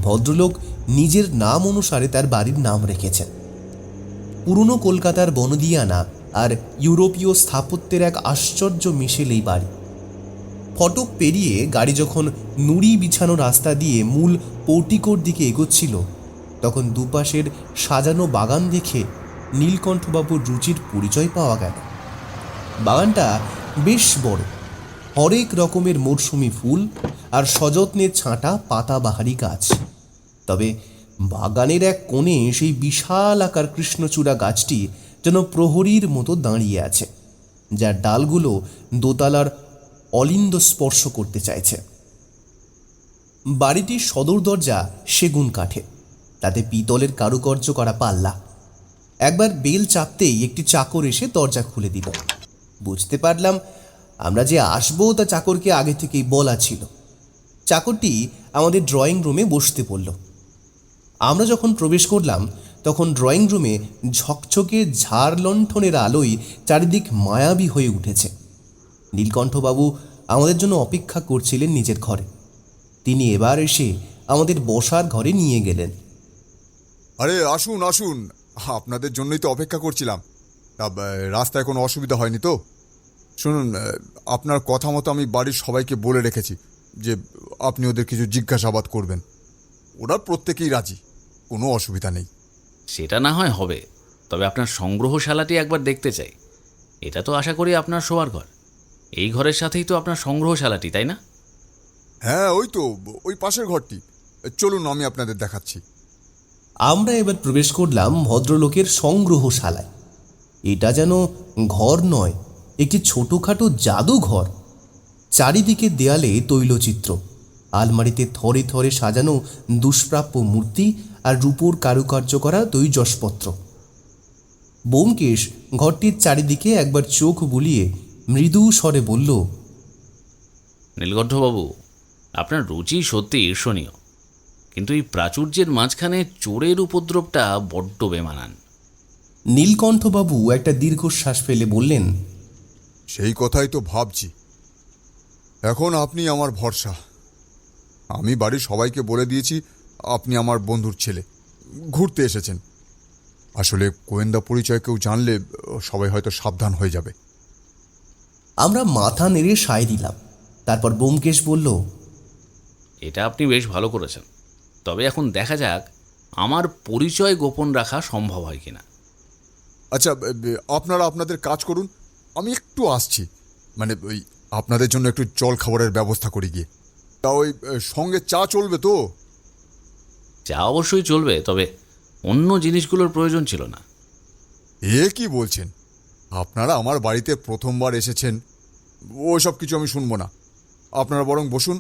ভদ্রলোক নিজের নাম অনুসারে তার বাড়ির নাম রেখেছেন। পুরনো কলকাতার বনদিয়ানা আর ইউরোপীয় স্থাপত্যের এক আশ্চর্য মিশেল এই বাড়ি। ফটক পেরিয়ে গাড়ি যখন নুড়ি বিছানো রাস্তা দিয়ে মূল পোর্টিকোর দিকে এগোচ্ছিল, তখন দুপাশের সাজানো বাগান দেখে নীলকণ্ঠবাবুর রুচির পরিচয় পাওয়া গেল। বাগানটা বেশ বড়, হরেক রকমের মরশুমি ফুল আর সযত্নে ছাঁটা পাতাবাহারি গাছ। তবে বাগানের এক কোণে সেই বিশাল আকার কৃষ্ণচূড়া গাছটি যেন প্রহরীর মতো দাঁড়িয়ে আছে, যার ডালগুলো দোতলার অলিন্দ স্পর্শ করতে চাইছে। বাড়িটির সদর দরজা সেগুন কাঠে, তাতে পিতলের কারুকার্য করা পাল্লা। একবার বেল চাপতেই একটি চাকর এসে দরজা খুলে দিল। বুঝতে পারলাম আমরা যে আসবো তা চাকরকে আগে থেকেই বলা ছিল। চাকরটি আমাদের ড্রয়িং রুমে বসতে বলল। আমরা যখন প্রবেশ করলাম তখন ড্রয়িং রুমে ঝকঝকে ঝাড় লণ্ঠনের আলোয় চারিদিক মায়াবী হয়ে উঠেছে। নীলকণ্ঠবাবু আমাদের জন্য অপেক্ষা করছিলেন নিজের ঘরে। তিনি এবার এসে আমাদের বসার ঘরে নিয়ে গেলেন। আরে আসুন আসুন, আপনাদের জন্যই তো অপেক্ষা করছিলাম। রাস্তায় কোনো অসুবিধা হয়নি তো? শুনুন, আপনার কথা মতো আমি বাড়ির সবাইকে বলে রেখেছি যে আপনি ওদের কিছু জিজ্ঞাসাবাদ করবেন। ওরা প্রত্যেকেই রাজি, কোনো অসুবিধা নেই। সেটা না হয় হবে, তবে আপনার সংগ্রহশালাটি একবার দেখতে চাই। এটা তো আশা করি আপনার শোয়ার ঘর। এই ঘরের সাথেই তো আপনার সংগ্রহশালাটি, তাই না? হ্যাঁ, ওই তো ওই পাশের ঘরটি। চলুন আমি আপনাদের দেখাচ্ছি। আমরা এবার প্রবেশ করলাম ভদ্রলোকের সংগ্রহশালায়। এটা যেন ঘর নয়, একটি ছোটোখাটো জাদুঘর। চারিদিকে দেয়ালে তৈলচিত্র, আলমারিতে থরে থরে সাজানো দুষ্প্রাপ্য মূর্তি আর রূপোর কারুকার্য করা তৈজসপত্র। ব্যোমকেশ ঘরটির চারিদিকে একবার চোখ বুলিয়ে মৃদু স্বরে বলল, নীলকণ্ঠবাবু, আপনার রুচি সত্যি ঈর্ষণীয়, কিন্তু এই প্রাচুর্যের মাঝখানে চোরের উপদ্রবটা বড্ড বেমানান। নীলকণ্ঠবাবু একটা দীর্ঘশ্বাস ফেলে বললেন, সেই কথাই তো ভাবছি। এখন আপনি আমার ভরসা। আমি বাড়ির সবাইকে বলে দিয়েছি আপনি আমার বন্ধুর ছেলে, ঘুরতে এসেছেন। আসলে গোয়েন্দা পরিচয় কেউ জানলে সবাই হয়তো সাবধান হয়ে যাবে। আমরা মাথা নেড়ে সায় দিলাম। তারপর ব্যোমকেশ বলল, এটা আপনি বেশ ভালো করেছেন, তবে এখন দেখা যাক আমার পরিচয় গোপন রাখা সম্ভব হয় কিনা। আচ্ছা, আপনারা আপনাদের কাজ করুন, আমি একটু আসছি। মানে ওই আপনাদের জন্য একটু জল খাবারের ব্যবস্থা করে গিয়ে। তা ওই সঙ্গে চা চলবে তো? চা অবশ্যই চলবে, তবে অন্য জিনিসগুলোর প্রয়োজন ছিল না। এ কি বলছেন? আপনারা আমার বাড়িতে প্রথমবার এসেছেন, ওসব কিছু আমি শুনবো না। আপনারা বরং বসুন,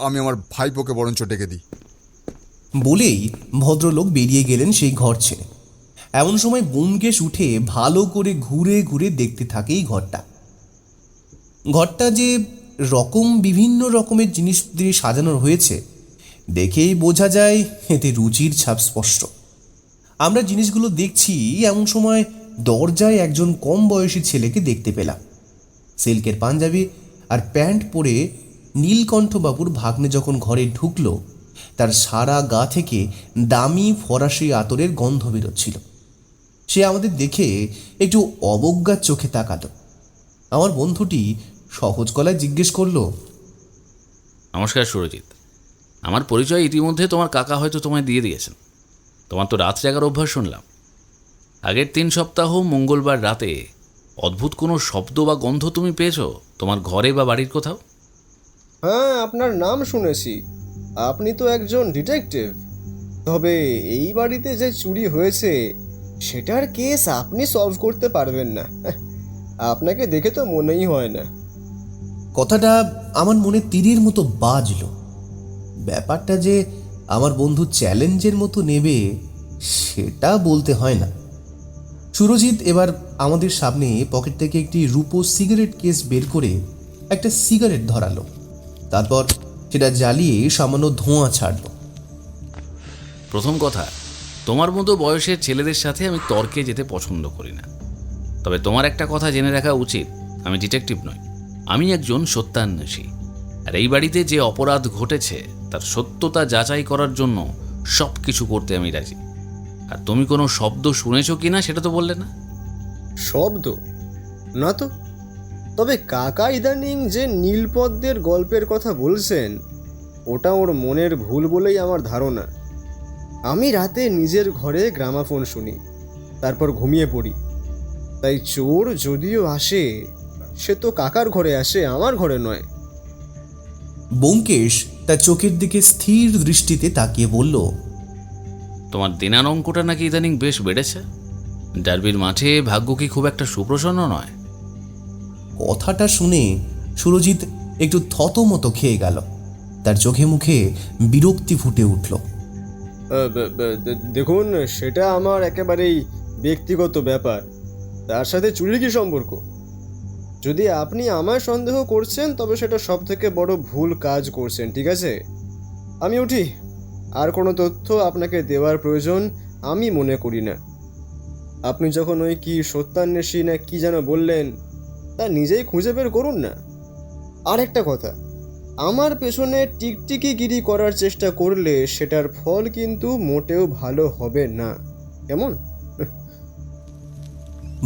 আমি আমার ভাইপোকে বরঞ্চ ডেকে দিই। বলেই ভদ্রলোক বেরিয়ে গেলেন সেই ঘর ছেড়ে। এমন সময় ব্যোমকেশ উঠে ভালো করে ঘুরে ঘুরে দেখতে থাকে এই ঘরটা যে বিভিন্ন রকমের জিনিস দিয়ে সাজানো হয়েছে দেখেই বোঝা যায় এতে রুচির ছাপ স্পষ্ট। আমরা জিনিসগুলো দেখছি এমন সময় দরজায় একজন কম বয়সী ছেলেকে দেখতে পেলাম। সিল্কের পাঞ্জাবি আর প্যান্ট পরে নীলকণ্ঠবাবুর ভাগ্নে যখন ঘরে ঢুকলো, তার সারা গা থেকে দামি ফরাসি আতরের গন্ধ বেরোচ্ছিল। সে আমাদের দেখে একটু অবজ্ঞার চোখে তাকালো। আমার বন্ধুটি সহজ গলায় জিজ্ঞেস করলো, নমস্কার সুরজিৎ, আমার পরিচয় ইতিমধ্যে তোমার কাকা হয়তো তোমায় দিয়ে দিয়েছেন। তোমার তো রাত জাগার অভ্যাস শুনলাম। আগের 3 সপ্তাহ মঙ্গলবার রাতে অদ্ভুত কোনো শব্দ বা গন্ধ তুমি পেয়েছো তোমার ঘরে বা বাড়ির কোথাও? হ্যাঁ, আপনার নাম শুনেছি। আপনি তো একজন ডিটেকটিভ। তবে এই বাড়িতে যে চুরি হয়েছে সেটার কেস আপনি সলভ করতে পারবেন না। আপনাকে দেখে তো মনেই হয় না। কথাটা আমার মনে তীরের মতো বাজলো। ব্যাপারটা যে আমার বন্ধু চ্যালেঞ্জের মতো নেবে সেটা বলতে হয় না। সুরজিৎ এবার আমাদের সামনে পকেট থেকে একটি রূপো সিগারেট কেস বের করে একটা সিগারেট ধরালো। তারপর সেটা জ্বালিয়ে সামান্য ধোঁয়া ছাড়লো। প্রথম কথা, তোমার মতো বয়সের ছেলেদের সাথে আমি তর্কে যেতে পছন্দ করি না। তবে তোমার একটা কথা জেনে রাখা উচিত, আমি ডিটেকটিভ নই, আমি একজন সত্যান্বেষী। আর এই বাড়িতে যে অপরাধ ঘটেছে তার সত্যতা যাচাই করার জন্য সব কিছু করতে আমি রাজি। আর তুমি কোনো শব্দ শুনেছো কিনা সেটা তো বললে না। শব্দ না তো। তবে কাকা ইদানিং যে নীলপদ্মের গল্পের কথা বলছেন ওটা ওর মনের ভুল বলেই আমার ধারণা। আমি রাতে নিজের ঘরে গ্রামাফোন শুনি, তারপর ঘুমিয়ে পড়ি। তাই চোর যদিও আসে সে তো কাকার ঘরে আসে, আমার ঘরে নয়। ব্যোমকেশ তার চোখের দিকে স্থির দৃষ্টিতে তাকিয়ে বলল, তোমার দিনার অঙ্কটা নাকি ইদানিং বেশ বেড়েছে। ডার্বির মাঠে ভাগ্য কি খুব একটা সুপ্রসন্ন নয়? কথাটা শুনে সুরজিৎ একটু থতমত খেয়ে গেল। তার চোখে মুখে বিরক্তি ফুটে উঠল। দেখুন, সেটা আমার একেবারেই ব্যক্তিগত ব্যাপার। তার সাথে চুরির কি সম্পর্ক? যদি আপনি আমায় সন্দেহ করছেন তবে সেটা সব থেকে বড় ভুল কাজ করছেন, ঠিক আছে? আমি উঠি। আর কোনো তথ্য আপনাকে দেওয়ার প্রয়োজন আমি মনে করি না। আপনি যখন ওই কি সত্যান্বেষী না কি যেন বললেন তা নিজেই খুঁজে বের করুন না। আর একটা কথা, আমার পেছনে টিকটিকিগিরি করার চেষ্টা করলে সেটার ফল কিন্তু মোটেও ভালো হবে না, কেমন?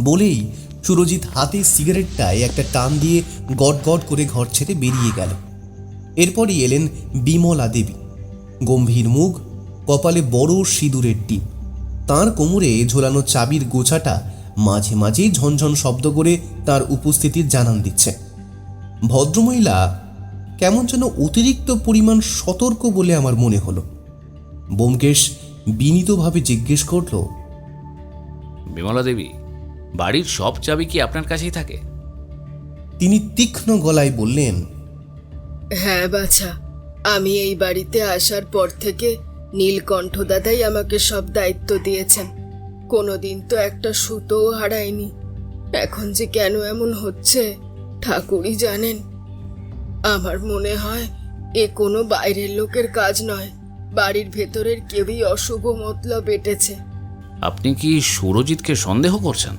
বলেই সুরজিৎ হাতে সিগারেটটায় একটা টান দিয়ে গট গট করে ঘর ছেড়ে বেরিয়ে গেল। এরপরই এলেন বিমলা দেবী। গম্ভীর মুখ, কপালে বড় সিঁদুরের টিপ, তাঁর কোমরে ঝোলানো চাবির গোছাটা মাঝে মাঝেই ঝনঝন শব্দ করে তার উপস্থিতির জানান দিচ্ছে। ভদ্রমহিলা কেমন যেন অতিরিক্ত পরিমাণ সতর্ক বলে আমার মনে হলো। ব্যোমকেশ বিনীতভাবে জিজ্ঞেস করল, বিমলা দেবী, বাড়ির সব চাবি কি আপনার কাছেই থাকে? তিনি তীক্ষ্ণ গলায় বললেন, হ্যাঁ বাছা, আমি এই বাড়িতে আসার পর থেকে নীলকণ্ঠ দাদাই আমাকে সব দায়িত্ব দিয়েছেন। কোনোদিন তো একটা সুতোও হারায়নি। এখন যে কেন এমন হচ্ছে ঠাকুরই জানেন। আমার মনে হয় এ কোনো বাইরের লোকের কাজ নয়, বাড়ির ভেতরের কেউই অশুভ মতলব এঁটেছে। আপনি কি সুরজিৎকে সন্দেহ করছেন?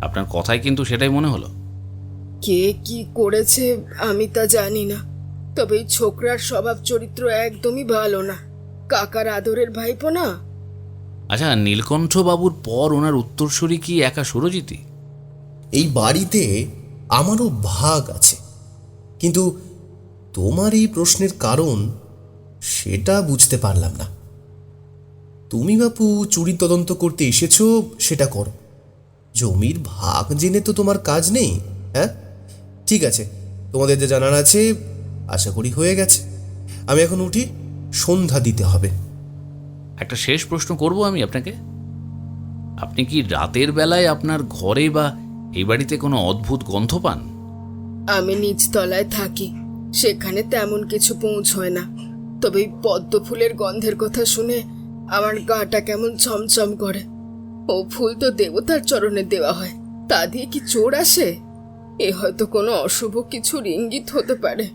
আপনার কথায় কিন্তু সেটাই মনে হলো। কে কি করেছে আমি তা জানি না, তবে এই ছোকরার স্বভাব চরিত্র একদমই ভালো না। কাকার আদরের ভাইপো না? আচ্ছা, নীলকণ্ঠ বাবুর পর ওনার উত্তরসূরি কি একা সুরজিৎই? এই বাড়িতে আমারও ভাগ আছে, কিন্তু তোমার এই প্রশ্নের কারণ সেটা বুঝতে পারলাম না। তুমি বাপু চুরি তদন্ত করতে এসেছো, সেটা করো। জমির ভাগ জেনে তো তোমার কাজ নেই। হ্যাঁ, ঠিক আছে, তোমাদের যে জানার আছে আশা করি হয়ে গেছে। আমি এখন উঠি, সন্ধ্যা দিতে হবে। একটা শেষ প্রশ্ন করব আমি আপনাকে। আপনি কি রাতের বেলায় আপনার ঘরে বা এই বাড়িতে কোনো অদ্ভুত গন্ধ পান? আমি নিচতলায় থাকি, সেখানে তেমন কিছু পৌঁছয় না। তবে এই পদ্ম ফুলের গন্ধের কথা শুনে আমার গাটা কেমন ছমছম করে। ও ফুল তো দেবতার চরণে দেওয়া হয়, তা দিয়ে কি চোর আসে? এ হয়তো কোনো অশুভ কিছুর ইঙ্গিত হতে পারে।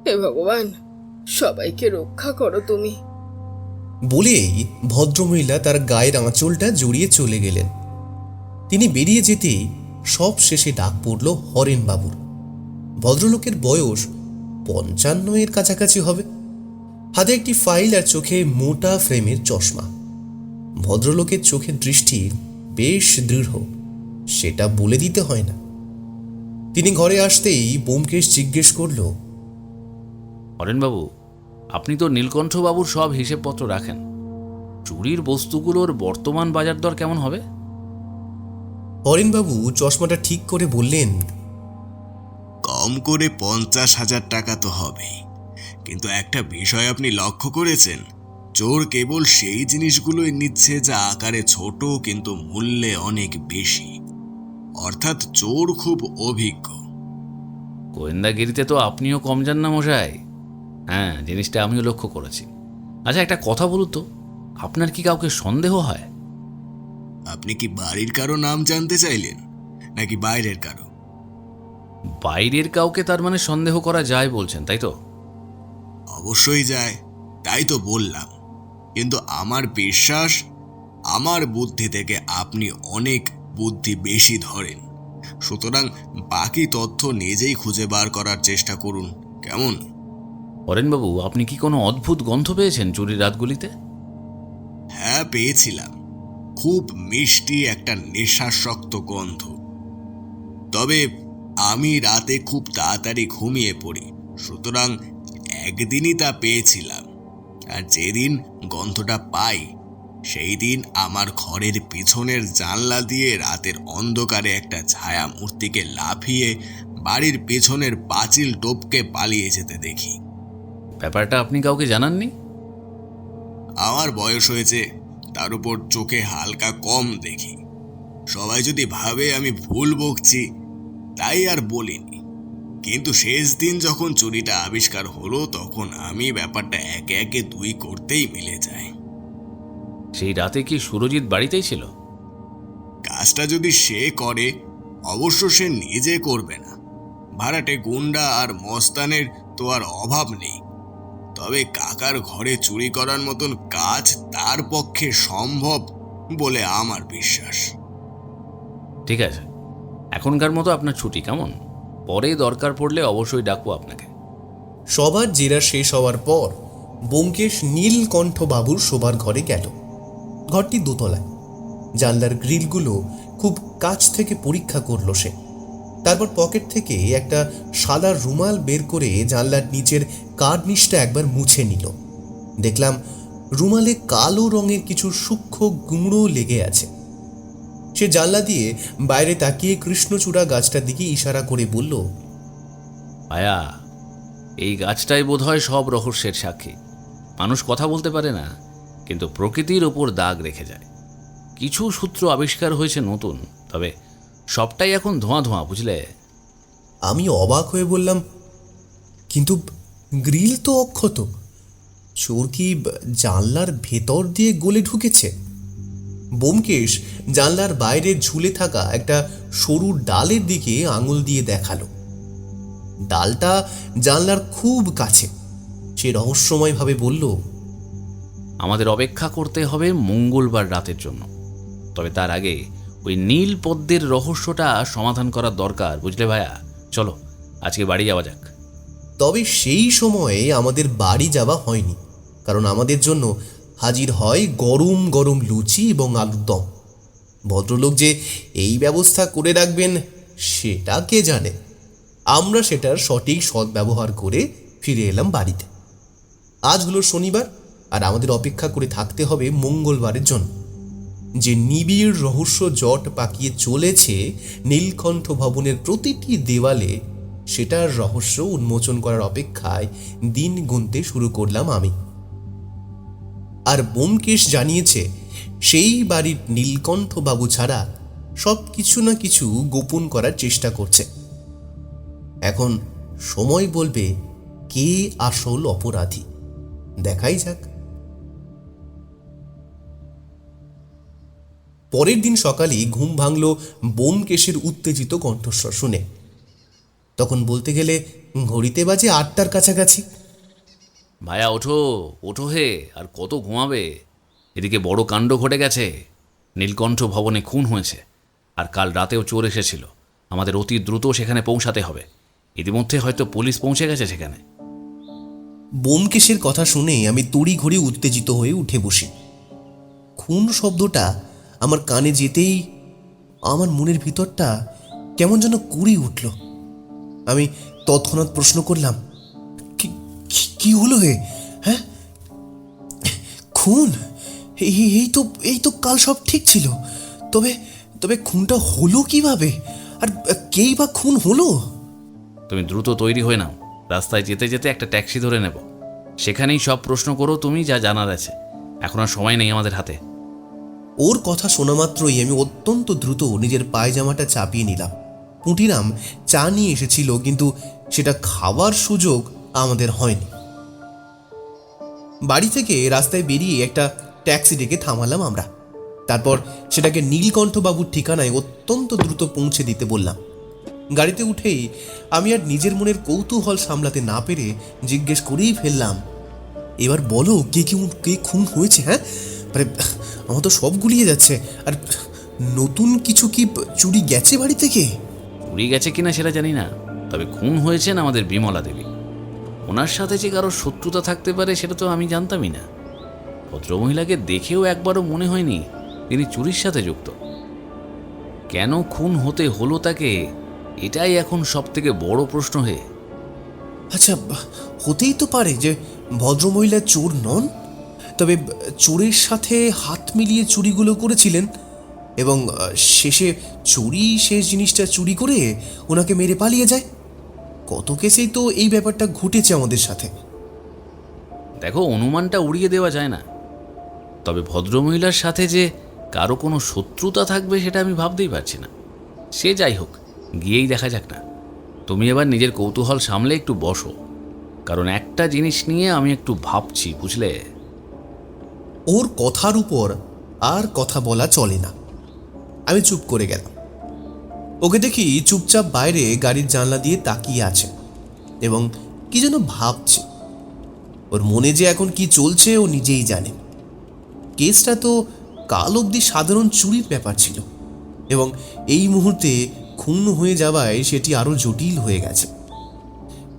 হে ভগবান, সবাইকে রক্ষা করো তুমি। বলেই ভদ্রমহিলা তার গায়ের আঁচলটা জড়িয়ে চলে গেলেন। তিনি বেরিয়ে যেতেই সব শেষে ডাক পড়ল হরেন বাবুর। ভদ্রলোকের বয়স 55 কাছাকাছি হবে। হাতে একটি ফাইল আর চোখে মোটা ফ্রেমের চশমা। ভদ্রলোকের চোখের দৃষ্টি বেশ দৃঢ়, সেটা বলে দিতে হয় না। তিনি ঘরে আসতেই ব্যোমকেশ জিজ্ঞেস করল, হরেনবাবু, আপনি তো নীলকণ্ঠ বাবুর সব হিসেবপত্র রাখেন। চুরির বস্তুগুলোর বর্তমান বাজার দর কেমন হবে? হরেনবাবু চশমাটা ঠিক করে বললেন, কম করে 50,000 টাকা তো হবেই। কিন্তু একটা বিষয় আপনি লক্ষ্য করেছেন, চোর কেবল সেই জিনিসগুলোই নিচ্ছে যা আকারে ছোট কিন্তু মূল্যে অনেক বেশি। অর্থাৎ চোর খুব অভিজ্ঞ। গোয়েন্দাগিরিতে তো আপনিও কম যান না মশাই। হ্যাঁ, জিনিসটা আমিও লক্ষ্য করেছি। আচ্ছা, একটা কথা বলুন তো, আপনার কি কাউকে সন্দেহ হয়? আপনি কি বাড়ির কারো নাম জানতে চাইলেন, নাকি বাইরের কারো? বাইরের কাউকে তার মানে সন্দেহ করা যায় বলছেন, তাই তো? অবশ্যই যায়, তাই তো বললাম। কিন্তু আমার বিশ্বাস, আমার বুদ্ধি থেকে আপনি অনেক বুদ্ধি বেশি ধরেন। সুতরাং বাকি তথ্য নিজেই খুঁজে বার করার চেষ্টা করুন, কেমন? হরেনবাবু, আপনি কি কোনো অদ্ভুত গন্ধ পেয়েছেন চুরির রাতগুলিতে? হ্যাঁ, পেয়েছিলাম। খুব মিষ্টি একটা নেশাসক্ত গন্ধ। তবে আমি রাতে খুব তাড়াতাড়ি ঘুমিয়ে পড়ি, সুতরাং একদিনই তা পেয়েছিলাম। আর যেদিন গন্ধটা পাই সেই দিন আমার ঘরের পিছনের জানলা দিয়ে রাতের অন্ধকারে একটা ছায়া মূর্তিকে লাফিয়ে বাড়ির পেছনের পাঁচিল টপকে পালিয়ে যেতে দেখি। ব্যাপারটা আপনি কাউকে জানাননি? আমার বয়স হয়েছে, তার উপর চোখে হালকা কম দেখি। সবাই যদি ভাবে আমি ভুল বকছি, তাই আর বলিনি। কিন্তু শেষ দিন যখন চুরিটা আবিষ্কার হলো, তখন আমি ব্যাপারটা একে একে দুই করতেই মিলে যায়। সেই রাতে কি সুরজিৎ বাড়িতেই ছিল? কাজটা যদি সে করে, অবশ্য সে নিজে করবে না। ভাড়াটে গুন্ডা আর মস্তানের তো আর অভাব নেই। তবে কাকার ঘরে চুরি করার মতন কাজ তার পক্ষে সম্ভব বলে আমার বিশ্বাস। ঠিক আছে, এখনকার মতো আপনার ছুটি, কেমন? পরে দরকার পড়লে অবশ্যই ডাকবো আপনাকে। সবার জেরা শেষ হওয়ার পর ব্যোমকেশ নীলকণ্ঠ বাবুর শোবার ঘরে গেল। ঘরটি দোতলায়। জানলার গ্রিলগুলো খুব কাছ থেকে পরীক্ষা করল সে। তারপর পকেট থেকে একটা সাদা রুমাল বের করে জানলার নিচের কার্নিশটা একবার মুছে নিল। দেখলাম রুমালে কালো রঙের কিছু সূক্ষ্ম গুঁড়ো লেগে আছে। সে জানলা দিয়ে বাইরে তাকিয়ে কৃষ্ণচূড়া গাছটার দিকে ইশারা করে বলল, আয়া, এই গাছটাই বোধহয় সব রহস্যের সাক্ষী। মানুষ কথা বলতে পারে না, কিন্তু প্রকৃতির ওপর দাগ রেখে যায়। কিছু সূত্র আবিষ্কার হয়েছে নতুন, তবে সবটাই এখন ধোঁয়া ধোঁয়া, বুঝলে? আমি অবাক হয়ে বললাম, কিন্তু গ্রিল তো অক্ষত। চোর কি জানলার ভেতর দিয়ে গলে ঢুকেছে? ব্যোমকেশ জানলার বাইরে ঝুলে থাকা একটা সরু ডালের দিকে আঙুল দিয়ে দেখালো। ডালটা জানলার খুব কাছে। সে রহস্যময়ভাবে বলল, আমাদের অপেক্ষা করতে হবে মঙ্গলবার রাতের জন্য। তবে তার আগে ওই নীল পদ্মের রহস্যটা সমাধান করার দরকার, বুঝলে ভাইয়া? চলো, আজকে বাড়ি যাওয়া যাক। তবে সেই সময়ে আমাদের বাড়ি যাওয়া হয়নি। কারণ আমাদের জন্য হাজির হয় গরম গরম লুচি এবং আলুর দম। ভদ্রলোক যে এই ব্যবস্থা করে রাখবেন সেটা কে জানে। আমরা সেটার সঠিক সদ্ব্যবহার করে ফিরে এলাম বাড়িতে। আজ হলো শনিবার, আর আমাদের অপেক্ষা করে থাকতে হবে মঙ্গলবারের জন্য। যে নিবিড় রহস্য জট পাকিয়ে চলেছে নীলকণ্ঠ ভবনের প্রতিটি দেওয়ালে, সেটার রহস্য উন্মোচন করার অপেক্ষায় দিন গুনতে শুরু করলাম আমি। আর ব্যোমকেশ জানিয়েছে সেই বাড়ির নীলকণ্ঠ বাবু ছাড়া সব কিছু না কিছু গোপন করার চেষ্টা করছে। এখন সময় বলবে কে আসল অপরাধী। দেখাই যাক। পরের দিন সকালেই ঘুম ভাঙল ব্যোমকেশের উত্তেজিত কণ্ঠস্বর শুনে। তখন বলতে গেলে ঘড়িতে বাজে 8টার কাছাকাছি। ভায়া ওঠো, ওঠো হে, আর কত ঘুমাবে? এদিকে বড় কাণ্ড ঘটে গেছে। নীলকণ্ঠ ভবনে খুন হয়েছে, আর কাল রাতেও চোর এসেছিল। আমাদের অতি দ্রুত সেখানে পৌঁছাতে হবে। ইতিমধ্যে হয়তো পুলিশ পৌঁছে গেছে সেখানে। ব্যোমকেশের কথা শুনে আমি তড়িঘড়ি উত্তেজিত হয়ে উঠে বসি। খুন শব্দটা আমার কানে যেতেই আমার মনের ভিতরটা কেমন যেন কুড়ি উঠল। আমি তৎক্ষণাৎ প্রশ্ন করলাম, কি হলো হে? হ্যাঁ, খুন? এই তো কাল সব ঠিক ছিল। তবে তবে খুনটা হলো কিভাবে, আর কেই বা খুন হলো? তুমি দ্রুত তৈরি হয়ে নাও, রাস্তায় যেতে যেতে একটা ট্যাক্সি ধরে নেব। সেখানেই সব প্রশ্ন করো তুমি, যা জানার আছে। এখন আর সময় নেই আমাদের হাতে। ওর কথা শোনা মাত্রই আমি অত্যন্ত দ্রুত নিজের পায়জামাটা চাপিয়ে নিলাম। পুঁটিরাম চা নিয়ে এসেছিল, কিন্তু সেটা খাওয়ার সুযোগ আমাদের হয়নি। বাড়ি থেকে রাস্তায় বেরিয়ে একটা ট্যাক্সি ডেকে থামালাম আমরা। তারপর সেটাকে নীলকণ্ঠবাবুর ঠিকানায় অত্যন্ত দ্রুত পৌঁছে দিতে বললাম। গাড়িতে উঠেই আমি আর নিজের মনের কৌতূহল সামলাতে না পেরে জিজ্ঞেস করেই ফেললাম, এবার বলো কে খুন হয়েছে? হ্যাঁ, মানে আমার তো সব গুলিয়ে যাচ্ছে। আর নতুন কিছু কি চুরি গেছে বাড়ি থেকে? চুরি গেছে কিনা সেটা জানি না, তবে খুন হয়েছেন আমাদের বিমলা দেবী। ওনার সাথে যে কারো শত্রুতা থাকতে পারে সেটা তো আমি জানতামই না। ভদ্রমহিলাকে দেখেও একবারও মনে হয়নি তিনি চুরির সাথে যুক্ত। কেন খুন হতে হলো তাকে, এটাই এখন সব থেকে বড় প্রশ্ন হে। আচ্ছা, হতেই তো পারে যে ভদ্রমহিলা চোর নন, তবে চোরের সাথে হাত মিলিয়ে চুরিগুলো করেছিলেন এবং শেষে শেষ জিনিসটা চুরি করে ওনাকে মেরে পালিয়ে যায়। কত কেসেই তো এই ব্যাপারটা ঘটেছে আমাদের সাথে। দেখো, অনুমানটা উড়িয়ে দেওয়া যায় না, তবে ভদ্রমহিলার সাথে যে কারো কোনো শত্রুতা থাকবে সেটা আমি ভাবতেই পারছি না। সে যাই হোক, গিয়েই দেখা যাক না। তুমি এবার নিজের কৌতূহল সামলে একটু বসো, কারণ একটা জিনিস নিয়ে আমি একটু ভাবছি, বুঝলে? ওর কথার উপর আর কথা বলা চলে না। আমি চুপ করে গেলাম। ওকে দেখি চুপচাপ বাইরে গাড়ির জানলা দিয়ে তাকিয়ে আছে এবং কি যেন ভাবছে। ওর মনে যে এখন কি চলছে ও নিজেই জানে। কেসটা তো কাল অবধি সাধারণ চুরির ব্যাপার ছিল এবং এই মুহূর্তে খুন হয়ে যাওয়ায় সেটি আরো জটিল হয়ে গেছে।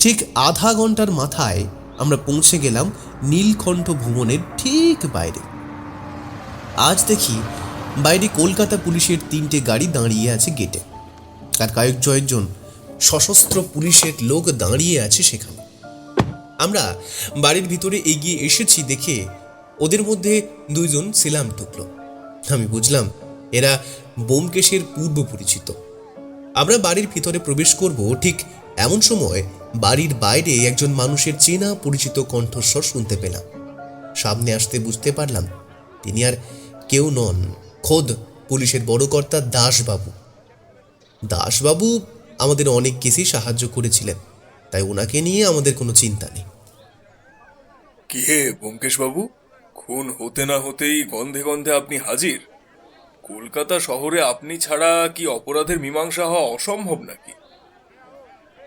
ঠিক আধা ঘন্টার মাথায় আমরা পৌঁছে গেলাম নীলকণ্ঠ ভবনের ঠিক বাইরে। আজ দেখি বাইরে কলকাতা পুলিশের 3টে গাড়ি দাঁড়িয়ে আছে গেটে, আর কয়েকজন সশস্ত্র পুলিশের লোক দাঁড়িয়ে আছে সেখানে। আমরা বাড়ির ভিতরে এগিয়ে এসেছি দেখে ওদের মধ্যে 2জন সেলাম ঢুকলো। আমি বুঝলাম এরা ব্যোমকেশের পূর্ব পরিচিত। আমরা বাড়ির ভিতরে প্রবেশ করব, ঠিক এমন সময় বাড়ির বাইরে একজন মানুষের চেনা পরিচিত কণ্ঠস্বর শুনতে পেলাম। সামনে আসতে বুঝতে পারলাম তিনি আর কেউ নন, খোদ পুলিশের বড় কর্তা দাসবাবু। দাসবাবু আমাদের অনেক কেসেই সাহায্য করেছিলেন, তাই ওনাকে নিয়ে আমাদের কোনো চিন্তা নেই। কি হে ব্যোমকেশ বাবু, খুন হতে না হতেই গন্ধে গন্ধে আপনি হাজির। কলকাতা শহরে আপনি ছাড়া কি অপরাধের মীমাংসা হওয়া অসম্ভব নাকি?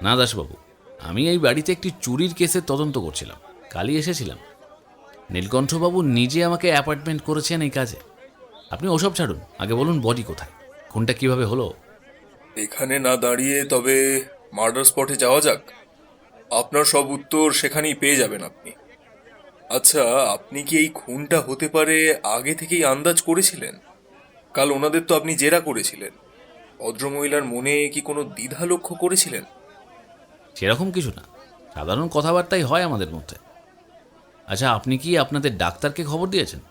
না দাসবাবু, আমি এই বাড়িতে একটি চুরির কেসের তদন্ত করছিলাম, কালই এসেছিলাম। নীলকণ্ঠবাবু নিজে আমাকে অ্যাপয়েন্টমেন্ট করেছেন এই কাজে। আপনি ওসব ছাড়ুন, আগে বলুন বডি কোথায়, খুনটা কিভাবে হলো? এখানে না দাঁড়িয়ে তবে মার্ডার স্পটে যাওয়া যাক। আপনার সব উত্তর সেখানেই পেয়ে যাবেন আপনি। আচ্ছা, আপনি কি এই খুনটা হতে পারে আগে থেকেই আন্দাজ করেছিলেন? কাল ওনাদের তো আপনি জেরা করেছিলেন। ভদ্রমহিলার মনে কি কোনো দ্বিধা লক্ষ্য করেছিলেন? সেরকম কিছু না, সাধারণ কথাবার্তাই হয় আমাদের মধ্যে। আচ্ছা, আপনি কি আপনাদের ডাক্তারকে খবর দিয়েছেন?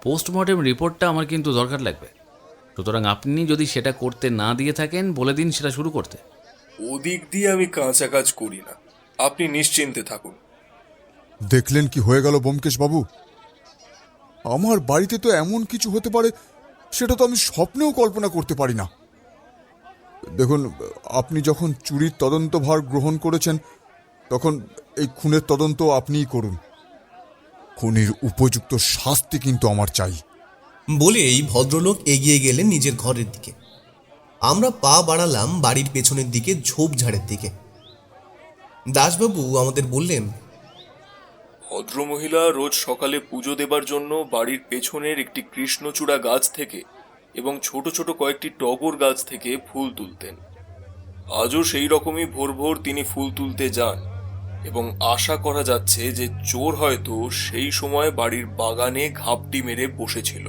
পোস্টমর্টেম রিপোর্টটা আমার কিন্তু দরকার লাগবে, সুতরাং আপনি যদি সেটা করতে না দিয়ে থাকেন বলে দিন সেটা শুরু করতে। ওদিক দিয়ে আমি কাঁচা কাজ করি না, আপনি নিশ্চিন্তে থাকুন। দেখলেন কি হয়ে গেল ব্যোমকেশ বাবু? আমার বাড়িতে তো এমন কিছু হতে পারে সেটা তো আমি স্বপ্নেও কল্পনা করতে পারি না। দেখুন, আপনি যখন চুরির তদন্তভার গ্রহণ করেছেন তখন এই খুনের তদন্ত আপনিই করুন। খুনির উপযুক্ত শাস্তি কিন্তু আমার চাই। বলেই ভদ্রলোক এগিয়ে গেলেন নিজের ঘরের দিকে। আমরা পা বাড়ালাম বাড়ির পেছনের দিকে, ঝোপঝাড়ের দিকে। দাসবাবু আমাদের বললেন, ভদ্রমহিলা রোজ সকালে পুজো দেবার জন্য বাড়ির পেছনের একটি কৃষ্ণচূড়া গাছ থেকে এবং ছোট ছোট কয়েকটি টগর গাছ থেকে ফুল তুলতেন। আজও সেই রকমই ভোর ভোর তিনি ফুল তুলতে যান এবং আশা করা যাচ্ছে যে চোর হয়তো সেই সময় বাড়ির বাগানে ঘাপটি মেরে বসেছিল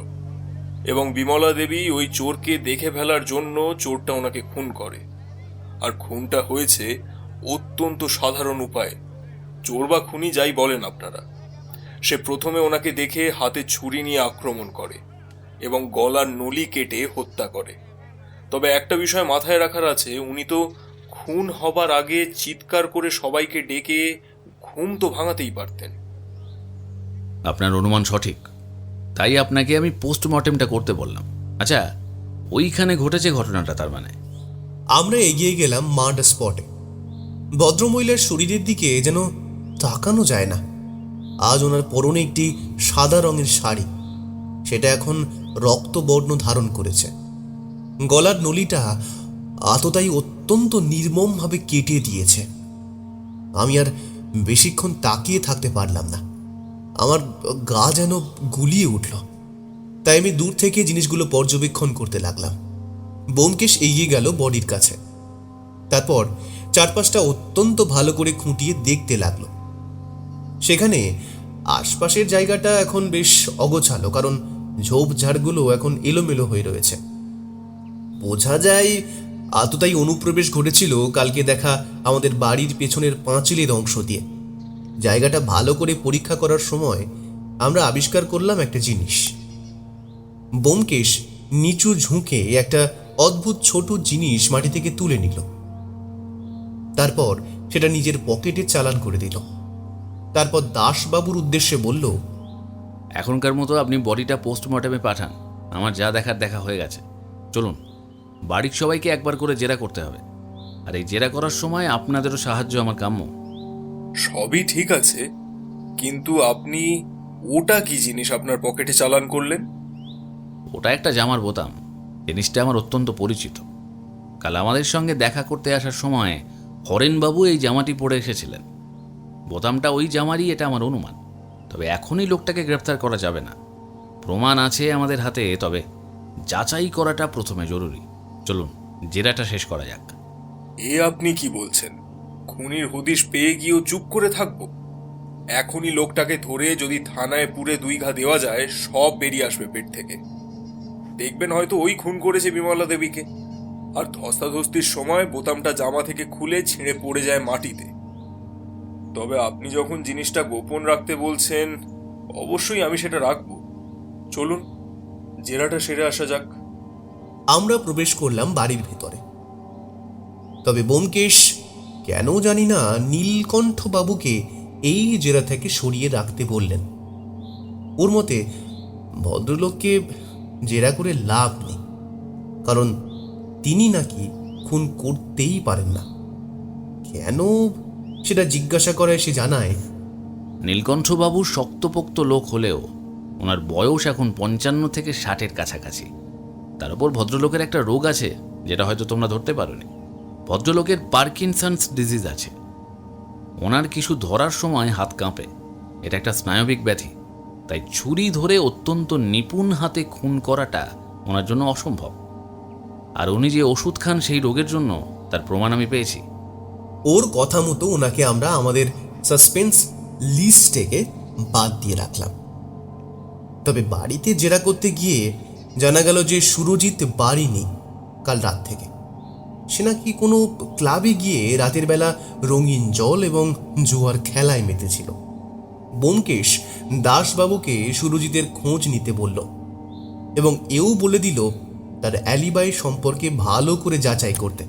এবং বিমলা দেবী ওই চোরকে দেখে ফেলার জন্য চোরটা ওনাকে খুন করে। আর খুনটা হয়েছে অত্যন্ত সাধারণ উপায়ে। চোর বা খুনি যাই বলেন আপনারা, সে প্রথমে ওনাকে দেখে হাতে ছুরি নিয়ে আক্রমণ করে এবং গলার নলি কেটে হত্যা করে। তবে একটা বিষয় মাথায় রাখার আছে, উনি তো খুন হবার আগে চিৎকার করে সবাইকে ডেকে ঘুম তো ভাঙাতেই পারতেন। আপনার অনুমান সঠিক, তাই আপনাকে আমি পোস্টমর্টেমটা করতে বললাম। আচ্ছা, ওইখানে ঘটেছে ঘটনাটা তার মানে? আমরা এগিয়ে গেলাম মার্ডার স্পটে। ভদ্রমহিলার শরীরের দিকে যেন তাকানো যায় না। আজ ওনার পরনে একটি সাদা রঙের শাড়ি, সেটা এখন রক্তবর্ণ ধারণ করেছে। গলার নলিটা আততায়ী অত্যন্ত নির্মমভাবে কেটে দিয়েছে। আমি আর বেশিক্ষণ তাকিয়ে থাকতে পারলাম না, আমার গা যেন গুলিয়ে উঠল। তাই আমি দূর থেকে জিনিসগুলো পর্যবেক্ষণ করতে লাগলাম। ব্যোমকেশ এগিয়ে গেল বডির কাছে, তারপর চারপাশটা অত্যন্ত ভালো করে খুঁটিয়ে দেখতে লাগলো। সেখানে আশপাশের জায়গাটা এখন বেশ অগোছালো, কারণ ঝোপঝাড়গুলো এখন এলোমেলো হয়ে রয়েছে। বোঝা যায় আততায়ী অনুপ্রবেশ ঘটেছিল কালকে দেখা আমাদের বাড়ির পেছনের পাঁচিলের অংশ দিয়ে। জায়গাটা ভালো করে পরীক্ষা করার সময় আমরা আবিষ্কার করলাম একটা জিনিস। ব্যোমকেশ নিচু ঝুঁকে একটা অদ্ভুত ছোট জিনিস মাটি থেকে তুলে নিল, তারপর সেটা নিজের পকেটে চালান করে দিল। তারপর দাসবাবুর উদ্দেশ্যে বলল, এখনকার মতো আপনি বডিটা পোস্টমর্টেমে পাঠান, আমার যা দেখার দেখা হয়ে গেছে। চলুন, বাড়ির সবাইকে একবার করে জেরা করতে হবে, আর এই জেরা করার সময় আপনাদেরও সাহায্য আমার কাম্য। সবই ঠিক আছে, কিন্তু আপনি ওটা কি জিনিস আপনার পকেটে চালান করলেন? ওটা একটা জামার বোতাম। জিনিসটা আমার অত্যন্ত পরিচিত। কাল আমাদের সঙ্গে দেখা করতে আসার সময় হরেনবাবু এই জামাটি পরে এসেছিলেন। বোতামটা ওই জামারই, এটা আমার অনুমান। তবে এখনই লোকটাকে গ্রেপ্তার করা যাবে না, প্রমাণ আছে আমাদের হাতে, তবে যাচাই করাটা প্রথমে জরুরি। চলুন, জেরাটা শেষ করা যাক। এ আপনি কি বলছেন? খুনির হদিশ পেয়ে গিয়েও চুপ করে থাকবো? এখনই লোকটাকে ধরে যদি থানায় পুরে 2 ঘা দেওয়া যায়, সব বেরিয়ে আসবে পেট থেকে। দেখবেন হয়তো ওই খুন করেছে বিমলা দেবীকে, আর ধস্তাধস্তির সময় বোতামটা জামা থেকে খুলে ছিঁড়ে পড়ে যায় মাটিতে। তবে আপনি যখন জিনিসটা গোপন রাখতে বলছেন, অবশ্যই আমি সেটা রাখবো। চলুন, জেরাটা সেরে আসা যাক। আমরা প্রবেশ করলাম বাড়ির ভেতরে। তবে ব্যোমকেশ কেন জানি না নীলকণ্ঠ বাবুকে এই জেরা থেকে সরিয়ে রাখতে বললেন। ওর মতে ভদ্রলোককে জেরা করে লাভ নেই, কারণ তিনি নাকি খুন করতেই পারেন না। কেন সেটা জিজ্ঞাসা করে সে জানায়, নীলকণ্ঠবাবু শক্তপোক্ত লোক হলেও ওনার বয়স এখন 55 থেকে 60-এর কাছাকাছি। তার উপর ভদ্রলোকের একটা রোগ আছে যেটা হয়তো তোমরা ধরতে পারোনি। ভদ্রলোকের পার্কিনসন্স ডিজিজ আছে। ওনার কিছু ধরার সময় হাত কাঁপে, এটা একটা স্নায়বিক ব্যাধি। তাই ছুরি ধরে অত্যন্ত নিপুণ হাতে খুন করাটা ওনার জন্য অসম্ভব। আর উনি যে ওষুধ খান সেই রোগের জন্য, তার প্রমাণ আমি পেয়েছি। ওর কথা মতো ওনাকে আমরা আমাদের সাসপেন্স লিস্ট থেকে বাদ দিয়ে রাখলাম। তবে বাড়িতে জেরা করতে গিয়ে জানা গেল যে সুরজিৎ বাড়ি নেই কাল রাত থেকে। সে নাকি কোনো ক্লাবে গিয়ে রাতের বেলা রঙিন জল এবং জুয়ার খেলায় মেতেছিল। ব্যোমকেশ দাসবাবুকে সুরজিতের খোঁজ নিতে বলল এবং এও বলে দিল তার অ্যালিবাই সম্পর্কে ভালো করে যাচাই করতে।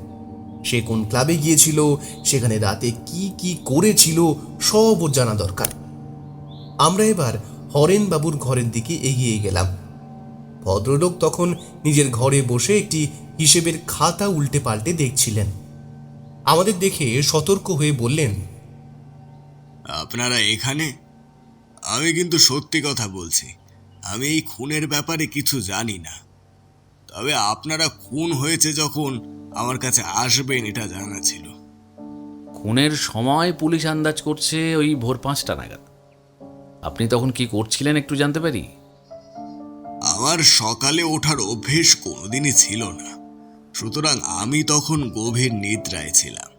সে কোন ক্লাবে গিয়েছিল, সেখানে রাতে কি কি করেছিল, সব ওর জানা দরকার। আমরা এবার হরেনবাবুর ঘরের দিকে এগিয়ে গেলাম। ভদ্রলোক তখন নিজের ঘরে বসে একটি হিসেবের খাতা উল্টে পাল্টে দেখছিলেন। আমাদের দেখে সতর্ক হয়ে বললেন, আপনারা এখানে? আমি কিন্তু সত্যি কথা বলছি, আমি এই খুনের ব্যাপারে কিছু জানি না। তবে আপনারা খুন হয়েছে যখন আমার কাছে আসবেন এটা জানা ছিল। খুনের সময় পুলিশ আন্দাজ করছে ওই ভোর 5টা নাগাদ। আপনি তখন কি করছিলেন একটু জানতে পারি? আমার সকালে ওঠার অভ্যেস কোনোদিনই ছিল না, সুতরাং আমি তখন গভীর নিদ্রায় ছিলাম।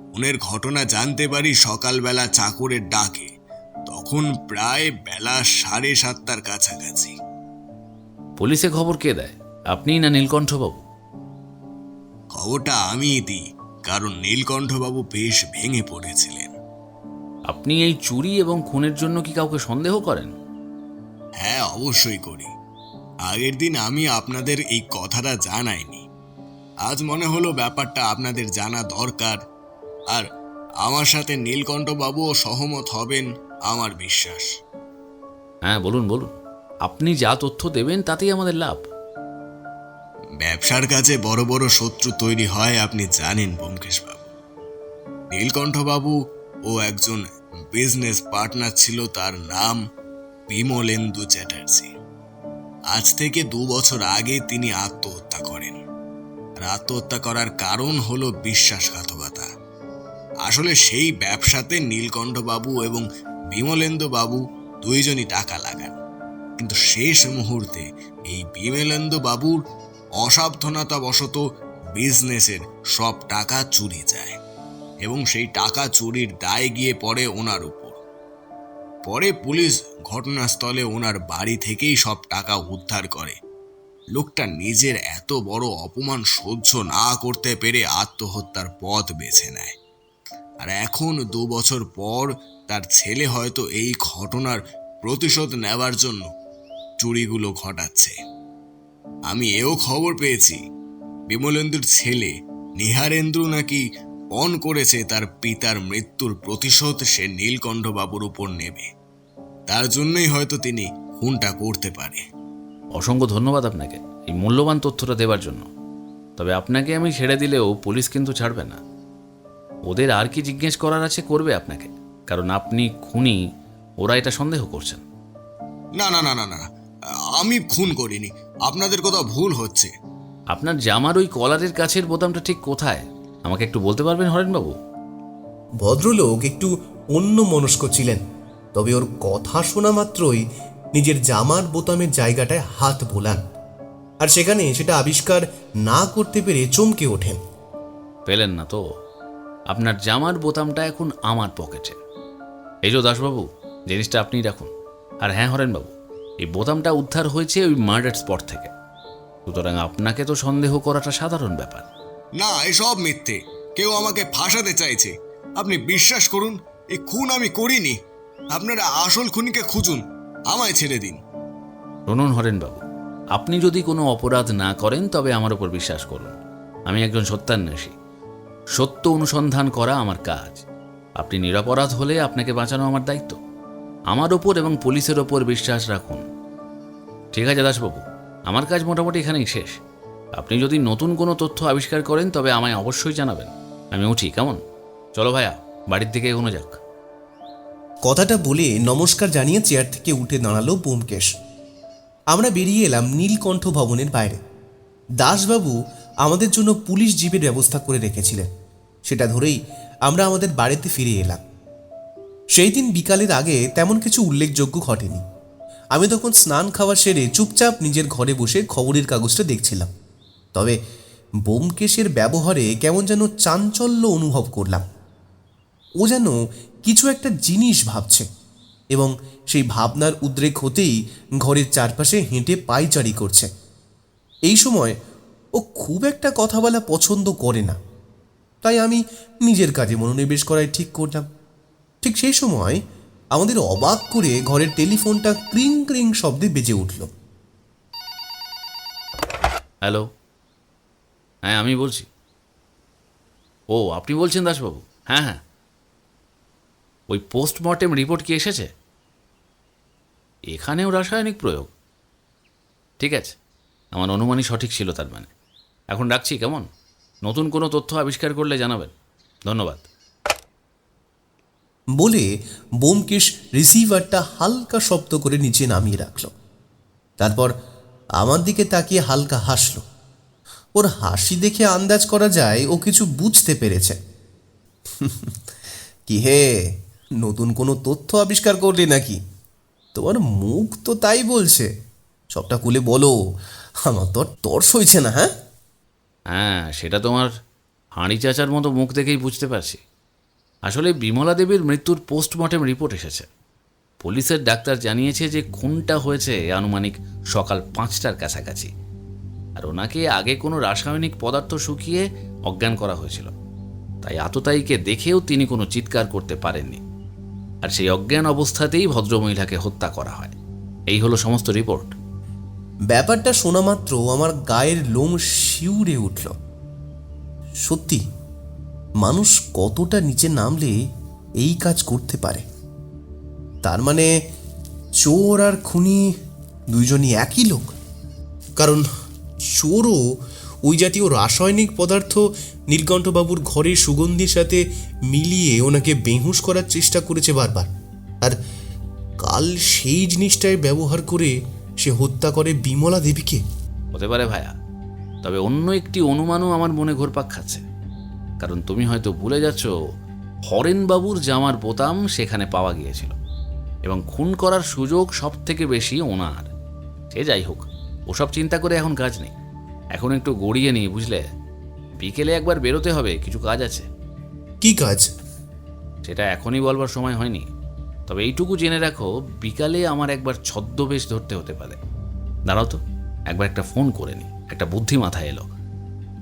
খুনের ঘটনা জানতে পারি সকালবেলা চাকরের ডাকে, তখন প্রায় বেলা 7:30টার কাছাকাছি। পুলিশে খবর কে দেয়, আপনি না নীলকণ্ঠবাবু? খবরটা আমিই দিই, কারণ নীলকণ্ঠবাবু বেশ ভেঙে পড়েছিলেন। আপনি এই চুরি এবং খুনের জন্য কি কাউকে সন্দেহ করেন? হ্যাঁ, অবশ্যই করি। আগের দিন আমি আপনাদের এই কথাটা জানাইনি, আজ মনে হলো ব্যাপারটা আপনাদের জানা দরকার। আর আমার সাথে নীলকণ্ঠবাবুও সহমত হবেন আমার বিশ্বাস। হ্যাঁ, বলুন বলুন, আপনি যা তথ্য দেবেন তাতেই আমাদের লাভ। ব্যবসার কাজে বড় বড় শত্রু তৈরি হয় আপনি জানেন ব্যোমকেশবাবু। নীলকণ্ঠবাবু ও একজন বিজনেস পার্টনার ছিল, তার নাম বিমলেন্দু চ্যাটার্জি। আজ থেকে 2 বছর আগে তিনি আত্মহত্যা করেন। আর আত্মহত্যা করার কারণ হলো বিশ্বাসঘাতকতা। আসলে সেই ব্যবসাতে নীলকণ্ঠবাবু এবং বিমলেন্দু বাবু দুইজনই টাকা লাগান, কিন্তু শেষ মুহূর্তে এই বিমলেন্দু বাবুর অসাবধানতাবশত বিজনেসের সব টাকা চুরি যায় এবং সেই টাকা চুরির দায় গিয়ে পড়ে ওনার উপর। পরে পুলিশ ঘটনাস্থলে ওনার বাড়ি থেকেই সব টাকা উদ্ধার করে। লোকটা নিজের এত বড় অপমান সহ্য না করতে পেরে আত্মহত্যার পথ বেছে নেয়। আর এখন 2 বছর পর তার ছেলে হয়তো এই ঘটনার প্রতিশোধ নেওয়ার জন্য চুরিগুলো ঘটাচ্ছে। আমি এও খবর পেয়েছি বিমলেন্দুর ছেলে নিহারেন্দ্র নাকি পণ করেছে তার পিতার মৃত্যুর প্রতিশোধ সে নীলকণ্ঠবাবুর উপর নেবে। তার জন্যই হয়তো তিনি খুনটা করতে পারে। অসংখ্য ধন্যবাদ আপনাকে এই মূল্যবান তথ্যটা দেওয়ার জন্য। তবে আপনাকে আমি ছেড়ে দিলেও পুলিশ কিন্তু ছাড়বে না। ওদের আর কি জিজ্ঞেস করার আছে করবে আপনাকে, কারণ আপনি খুনি, ওরা এটা সন্দেহ করছেন। না না না না না, আমি খুন করিনি, আপনাদের কোথাও ভুল হচ্ছে। আপনার জামার ওই কলারের কাছের বোতামটা ঠিক কোথায় আমাকে একটু বলতে পারবেন হরেনবাবু? ভদ্রলোক একটু অন্য মনস্ক ছিলেন, তবে ওর কথা শোনা মাত্রই নিজের জামার বোতামের জায়গাটায় হাত বোলান, আর সেখানে সেটা আবিষ্কার না করতে পেরে চমকে ওঠেন। পেলেন না তো? আপনার জামার বোতামটা এখন আমার পকেটে। এই যে দাসবাবু, জিনিসটা আপনিই রাখুন। আর হ্যাঁ হরেনবাবু, এই বোতামটা উদ্ধার হয়েছে ওই মার্ডার স্পট থেকে, সুতরাং আপনাকে তো সন্দেহ করাটা সাধারণ ব্যাপার। না, এসব মিথ্যে, কেউ আমাকে ফাঁসাতে চাইছে। আপনি বিশ্বাস করুন, এই খুন আমি করিনি। আপনারা আসল খুনিকে খুঁজুন, আমায় ছেড়ে দিন। শুনুন হরেনবাবু, আপনি যদি কোনো অপরাধ না করেন তবে আমার উপর বিশ্বাস করুন। আমি একজন সত্যান্বেষী, সত্য অনুসন্ধান করা আমার কাজ। আপনি নিরপরাধ হলে আপনাকে বাঁচানো আমার দায়িত্ব। আমার ওপর এবং পুলিশের ওপর বিশ্বাস রাখুন। ঠিক আছে দাসবাবু, আমার কাজ মোটামুটি এখানেই শেষ। আপনি যদি নতুন কোনো তথ্য আবিষ্কার করেন তবে আমায় অবশ্যই জানাবেন। আমি উঠি, কেমন? চলো ভাইয়া, বাড়ির দিকে এগোনো যাক। কথাটা বলে নমস্কার জানিয়ে চেয়ার থেকে উঠে দাঁড়ালো ব্যোমকেশ। আমরা বেরিয়ে এলাম নীলকণ্ঠ ভবনের বাইরে। দাসবাবু আমাদের জন্য পুলিশ জিপের ব্যবস্থা করে রেখেছিলেন, সেটা ধরেই আমরা আমাদের বাড়িতে ফিরে এলাম। সেই দিন বিকালের আগে তেমন কিছু উল্লেখযোগ্য ঘটেনি। আমি তখন স্নান খাওয়া সেরে চুপচাপ নিজের ঘরে বসে খবরের কাগজটা দেখছিলাম। তবে ব্যোমকেশের ব্যবহারে কেমন যেন চাঞ্চল্য অনুভব করলাম। ও যেন কিছু একটা জিনিস ভাবছে, এবং সেই ভাবনার উদ্রেক হতেই ঘরের চারপাশে হেঁটে পায়চারি করছে। এই সময় ও খুব একটা কথা বলা পছন্দ করে না, তাই আমি নিজের কাজে মনোনিবেশ করাই ঠিক করলাম। ঠিক সেই সময় আমাদের অবাক করে ঘরের টেলিফোনটা ক্রিং ক্রিং শব্দে বেজে উঠল। হ্যালো, হ্যাঁ আমি বলছি। ও, আপনি বলছেন দাসবাবু? হ্যাঁ হ্যাঁ, ওই পোস্টমর্টেম রিপোর্ট কি এসেছে? এখানেও রাসায়নিক প্রয়োগ? ঠিক আছে, আমার অনুমানই সঠিক ছিল তার মানে। এখন রাখছি, কেমন? নতুন কোনো তথ্য আবিষ্কার করলে জানাবেন। ধন্যবাদ। বলে ব্যোমকেশ রিসিভারটা হালকা শব্দ করে নিচে নামিয়ে রাখল। তারপর আমার দিকে তাকিয়ে হালকা হাসল। ওর হাসি দেখে আন্দাজ করা যায় ও কিছু বুঝতে পেরেছে। কি হে, নতুন কোনো তথ্য আবিষ্কার করলে নাকি? তোমার মুখ তো তাই বলছে। সবটা খুলে বলো, আমার তো তর্স হয়েছে না। হ্যাঁ হ্যাঁ, সেটা তোমার হাঁড়ি চাচার মতো মুখ দেখেই বুঝতে পারছি। আসলে বিমলা দেবীর মৃত্যুর পোস্টমর্টেম রিপোর্ট এসেছে। পুলিশের ডাক্তার জানিয়েছে যে খুনটা হয়েছে আনুমানিক সকাল 5টার কাছাকাছি, আর ওনাকে আগে কোনো রাসায়নিক পদার্থ শুকিয়ে অজ্ঞান করা হয়েছিল। তাই আততায়ীকে দেখেও তিনি কোনো চিৎকার করতে পারেননি, আর সেই অজ্ঞান অবস্থাতেই ভদ্রমহিলাকে হত্যা করা হয়। এই হলো সমস্ত রিপোর্ট। ব্যাপারটা শোনা মাত্র আমার গায়ের লোম শিউরে উঠল। সত্যি, মানুষ কতটা নিচে নামলে এই কাজ করতে পারে। তার মানে চোর আর খুনি দুইজনই একই লোক। কারণ চোরও ওই জাতীয় রাসায়নিক পদার্থ নীলকণ্ঠবাবুর ঘরের সুগন্ধির সাথে মিলিয়ে ওনাকে বেহুঁশ করার চেষ্টা করেছে বারবার, আর কাল সেই জিনিসটাই ব্যবহার করে সে হত্যা করে বিমলা দেবীকে। হতে পারে ভাইয়া, তবে অন্য একটি অনুমানও আমার মনে ঘুরপাক খাচ্ছে। কারণ তুমি হয়তো ভুলে যাচ্ছ, হরেনবাবুর জামার বোতাম সেখানে পাওয়া গিয়েছিল, এবং খুন করার সুযোগ সব থেকে বেশি ওনার। সে যাই হোক, ওসব চিন্তা করে এখন কাজ নেই। এখন একটু গড়িয়ে নিই, বুঝলে? বিকেলে একবার বেরোতে হবে, কিছু কাজ আছে। কি কাজ? সেটা এখনই বলবার সময় হয়নি, তবে এইটুকু জেনে রাখো, বিকালে আমার একবার ছদ্মবেশ ধরতে হতে পারে। দাঁড়াও তো, একবার একটা ফোন করে নি, একটা বুদ্ধি মাথায় এলো।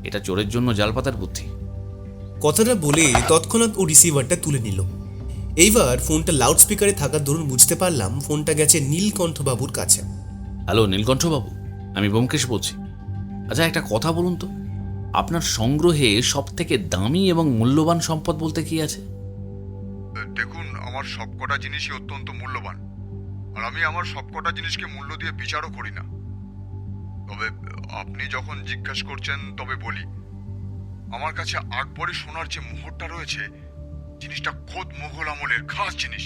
এটা চোরের জন্য জালপাতার বুদ্ধি। কথাটা বলে তৎক্ষণাৎ ও রিসিভারটা তুলে নিল। এইবার ফোনটা লাউডস্পিকারে থাকার দরুন বুঝতে পারলাম ফোনটা গেছে নীলকণ্ঠবাবুর কাছে। হ্যালো নীলকণ্ঠবাবু, আমি ব্যোমকেশ বলছি। আচ্ছা, একটা কথা বলুন তো, আপনার সংগ্রহে সব থেকে দামি এবং মূল্যবান সম্পদ বলতে কি আছে? দেখুন, আমার সবকটা জিনিসই অত্যন্ত মূল্যবান, আর আমি আমার সবকটা জিনিসকে মূল্য দিয়ে বিচারও করি না। তবে আপনি যখন জিজ্ঞাসা করছেন তবে বলি, আমার কাছে আকবরী সোনার যে মোহরটা রয়েছে, জিনিসটা খোদ মুঘল আমলের খাস জিনিস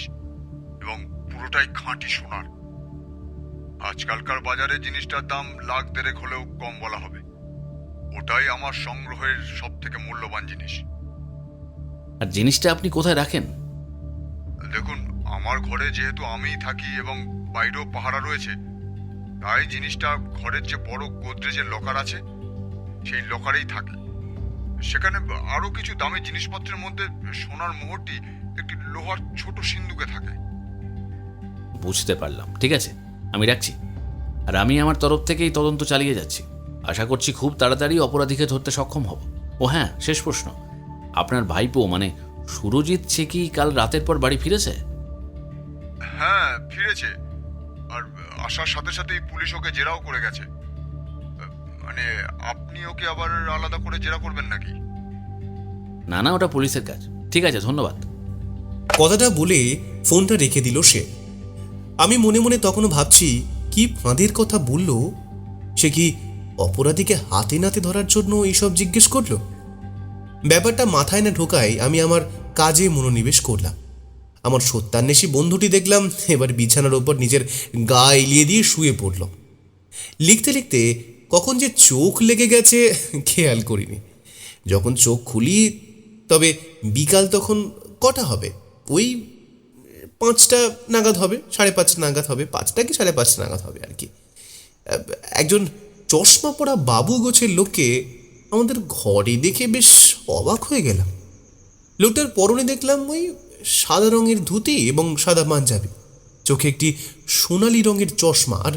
এবং পুরোটাই খাঁটি সোনার। আজকালকার বাজারে জিনিসটার দাম লাখ দেড়েক হলেও কম বলা হবে। ওটাই আমার সংগ্রহের সব থেকে মূল্যবান জিনিস। আর জিনিসটা আপনি কোথায় রাখেন? দেখুন, আমার ঘরে যেহেতু আমিই থাকি এবং বাইরেও পাহারা রয়েছে, তাই জিনিসটা ঘরের যে বড় গোদরেজের লকার আছে সেই লকারেই থাকে। সেখানে আরো কিছু দামি জিনিসপত্রের মধ্যে সোনার মোহরটি একটি লোহার ছোট সিন্দুকে থাকে। বুঝতে পারলাম, ঠিক আছে, আমি রাখছি। আর আমি আমার তরফ থেকেই তদন্ত চালিয়ে যাচ্ছি। আশা করছি খুব তাড়াতাড়ি অপরাধীকে ধরতে সক্ষম হব। ও হ্যাঁ, শেষ প্রশ্ন, আপনার ভাইপো মানে সুরজিৎ সে কি কাল রাতের পর বাড়ি ফিরেছে? হ্যাঁ, ফিরেছে, আর আসার সাথে সাথেই পুলিশ ওকে জেরাও করে গেছে। মানে আপনি ওকে আবার আলাদা করে জেরা করবেন নাকি? না না, ওটা পুলিশের কাজ। ঠিক আছে, ধন্যবাদ। কথাটা বলে ফোনটা রেখে দিল সে। আমি মনে মনে তখনও ভাবছি, কি ফাঁদের কথা বলল সে? কি অপরাধীকে হাতে নাতে ধরার জন্য এইসব জিজ্ঞেস করলো? ব্যাপারটা মাথায় না ঢোকায় আমি আমার কাজে মনোনিবেশ করলাম। আমার সত্যান্বেষী বন্ধুটি দেখলাম এবার বিছানার ওপর নিজের গা এলিয়ে দিয়ে শুয়ে পড়ল। লিখতে লিখতে কখন যে চোখ লেগে গেছে খেয়াল করিনি। যখন চোখ খুলি তবে বিকাল তখন কটা হবে? ওই 5টা নাগাদ হবে, 5:30 নাগাদ হবে, 5টা কি 5:30 নাগাদ হবে আর কি। একজন চশমা পরা বাবু গোছের লোককে আমাদের ঘরে দেখে বেশ অবাক হয়ে গেলাম। লোকটার পরনে দেখলাম ওই সাদা রঙের ধুতি এবং সাদা পাঞ্জাবি, চোখে একটি সোনালি রঙের চশমা আর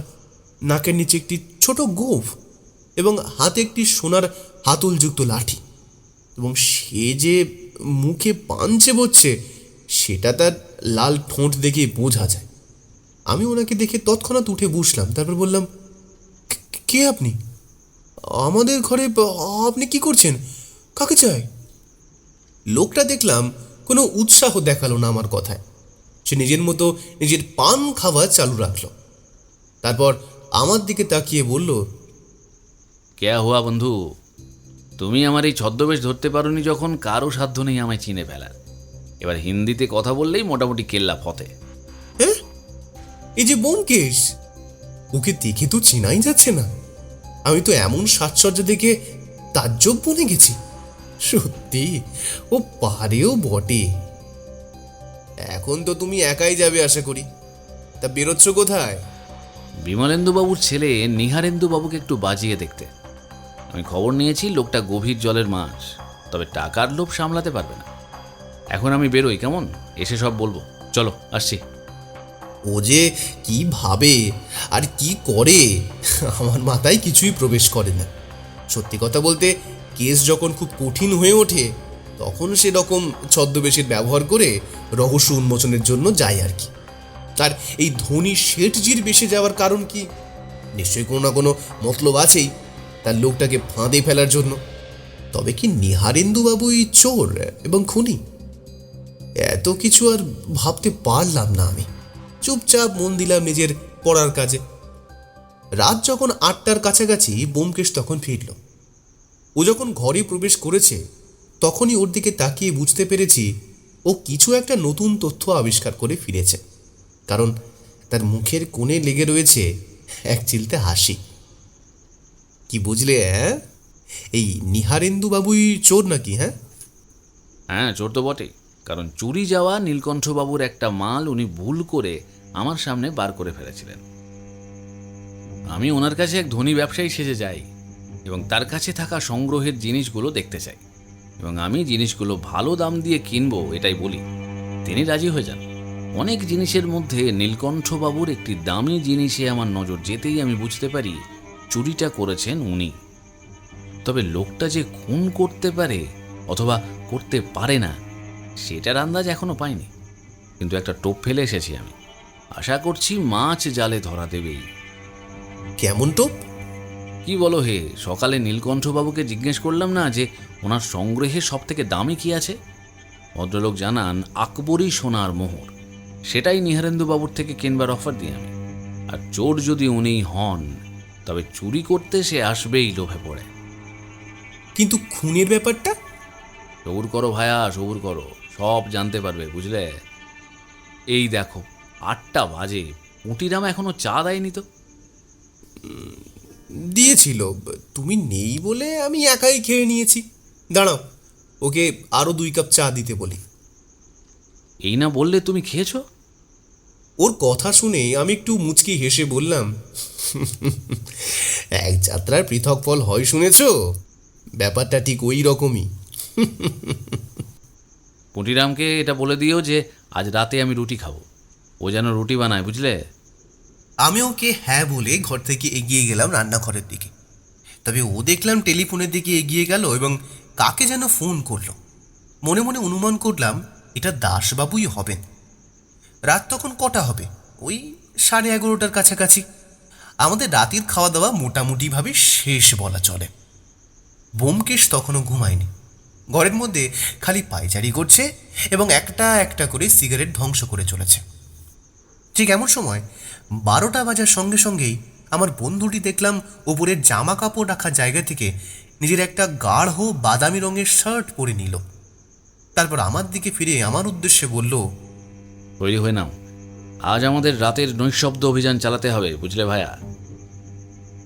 নাকের নিচে একটি ছোট গোঁফ এবং হাতে একটি সোনার হাতলযুক্ত লাঠি, এবং সে যে মুখে পান চেবোচ্ছে সেটা তার লাল ঠোঁট দেখে বোঝা যায়। আমি ওনাকে দেখে তৎক্ষণাৎ উঠে বসলাম, তারপর বললাম, কে আপনি? আমাদের ঘরে আপনি কি করছেন? কাকে চাই? লোকটা দেখলাম কোনো উৎসাহ দেখালো না আমার কথায়। সে নিজের মতো নিজের পান খাওয়া চালু রাখলো। তারপর আমার দিকে তাকিয়ে বলল, কেয়া হুয়া বন্ধু, তুমি আমার এই ছদ্মবেশ ধরতে পারোনি যখন, কারো সাধ্য নেই আমায় চিনে ফেলার। এবার হিন্দিতে কথা বললেই মোটামুটি কেল্লা ফতে। হ্যাঁ, এই যে ব্যোমকেশ, ওকে দেখে তো চেনাই যাচ্ছে না। আমি তো এমন সাজসজ্জা দেখে তাজ্জব বনে গেছি। সত্যি ও পারেও বটে। এখন তো তুমি একাই যাবে আশা করি, তা বেরোচ্ছ কোথায়? বিমলেন্দুবাবুর ছেলে নিহারেন্দুবাবুকে একটু বাজিয়ে দেখতে। আমি খবর নিয়েছি লোকটা গভীর জলের মাছ, তবে টাকার লোভ সামলাতে পারবে না। এখন আমি বেরোই, কেমন? এসে সব বলবো। চলো, আসছি। ও যে কি ভাবে আর কি করে আমার মাথায় কিছুই প্রবেশ করে না। সত্যি কথা বলতে, কেস যখন খুব কঠিন হয়ে ওঠে তখন সেরকম ছদ্মবেশের ব্যবহার করে রহস্য উন্মোচনের জন্য যায় আর কি। আর এই ধনী শেঠজির বেশে যাওয়ার কারণ কি? নিশ্চয়ই কোনো না কোনো মতলব আছেই তার লোকটাকে ফাঁদে ফেলার জন্য। তবে কি নিহারেন্দুবাবুই চোর এবং খুনি? এত কিছু আর ভাবতে পারলাম না। আমি চুপচাপ মন দিলাম নিজের পড়ার কাজে। রাত যখন 8টার কাছাকাছি ব্যোমকেশ তখন ফিরল। ও যখন ঘরে প্রবেশ করেছে তখনই ওর দিকে তাকিয়ে বুঝতে পেরেছি ও কিছু একটা নতুন তথ্য আবিষ্কার করে ফিরেছে, কারণ তার মুখের কোণে লেগে রয়েছে এক চিলতে হাসি। কি বুঝলে? হ্যাঁ, এই নিহারেন্দুবাবুই চোর নাকি? হ্যাঁ হ্যাঁ, চোর তো বটেই, কারণ চুরি যাওয়া নীলকণ্ঠবাবুর একটা মাল উনি ভুল করে আমার সামনে বার করে ফেলেছিলেন। আমি ওনার কাছে এক ধনী ব্যবসায়ী সেজে যাই এবং তার কাছে থাকা সংগ্রহের জিনিসগুলো দেখতে চাই, এবং আমি জিনিসগুলো ভালো দাম দিয়ে কিনবো এটাই বলি। তিনি রাজি হয়ে যান। অনেক জিনিসের মধ্যে নীলকণ্ঠবাবুর একটি দামি জিনিসে আমার নজর যেতেই আমি বুঝতে পারি চুরিটা করেছেন উনি। তবে লোকটা যে খুন করতে পারে অথবা করতে পারে না সেটার আন্দাজ এখনো পাইনি, কিন্তু একটা টোপ ফেলে এসেছি আমি। আশা করছি মাছ জালে ধরা দেবেই। কেমন টোপ? কি বলো হে, সকালে নীলকণ্ঠবাবুকে জিজ্ঞেস করলাম না যে ওনার সংগ্রহে সব থেকে দামি কি আছে? ভদ্রলোক জানান আকবরী সোনার মোহর। সেটাই নিহারেন্দুবাবুর থেকে কিনবার অফার দিই আমি। আর চোর যদি উনিই হন তবে চুরি করতে সে আসবেই লোভে পড়ে। কিন্তু খুনের ব্যাপারটা? সবুর করো ভায়া, সবুর করো, সব জানতে পারবে, বুঝলে? এই দেখো 8টা বাজে, পুঁটিরাম এখনো চা দেয়নি তো। দিয়েছিল, তুমি নেই বলে আমি একাই খেয়ে নিয়েছি। দাঁড়াও, ওকে আরো 2 কাপ চা দিতে বলি। এই না বললে তুমি খেয়েছো? ওর কথা শুনে আমি একটু মুচকি হেসে বললাম, এক যাত্রার পৃথক ফল হয় শুনেছ? ব্যাপারটা ঠিক ওই রকমই। পুঁটিরামকে এটা বলে দিও যে আজ রাতে আমি রুটি খাবো, ও যেন রুটি বানায়, বুঝলে? আমি ওকে হ্যাঁ বলে ঘর থেকে এগিয়ে গেলাম রান্নাঘরের দিকে। তবে ও দেখলাম টেলিফোনের দিকে এগিয়ে গেল এবং কাকে যেন ফোন করলো। মনে মনে অনুমান করলাম এটা দাসবাবুই হবেন। রাত তখন কটা হবে? ওই 11:30টার কাছাকাছি। আমাদের রাতের খাওয়া দাওয়া মোটামুটিভাবে শেষ বলা চলে। ব্যোমকেশ তখনও ঘুমায়নি। ঘরের মধ্যে খালি পায়চারি করছে এবং একটা একটা করে সিগারেট ধ্বংস করে চলেছে। ঠিক এমন সময় 12টা বাজার সঙ্গে সঙ্গেই আমার বন্ধুটি দেখলাম ওপরের জামা কাপড় রাখার জায়গা থেকে নিজের একটা গাঢ় বাদামি রঙের শার্ট পরে নিল। তারপর আমার দিকে ফিরে আমার উদ্দেশ্যে বলল, তৈরি হয়ে নাও, আজ আমাদের রাতের নৈশব্দ অভিযান চালাতে হবে, বুঝলে ভাইয়া?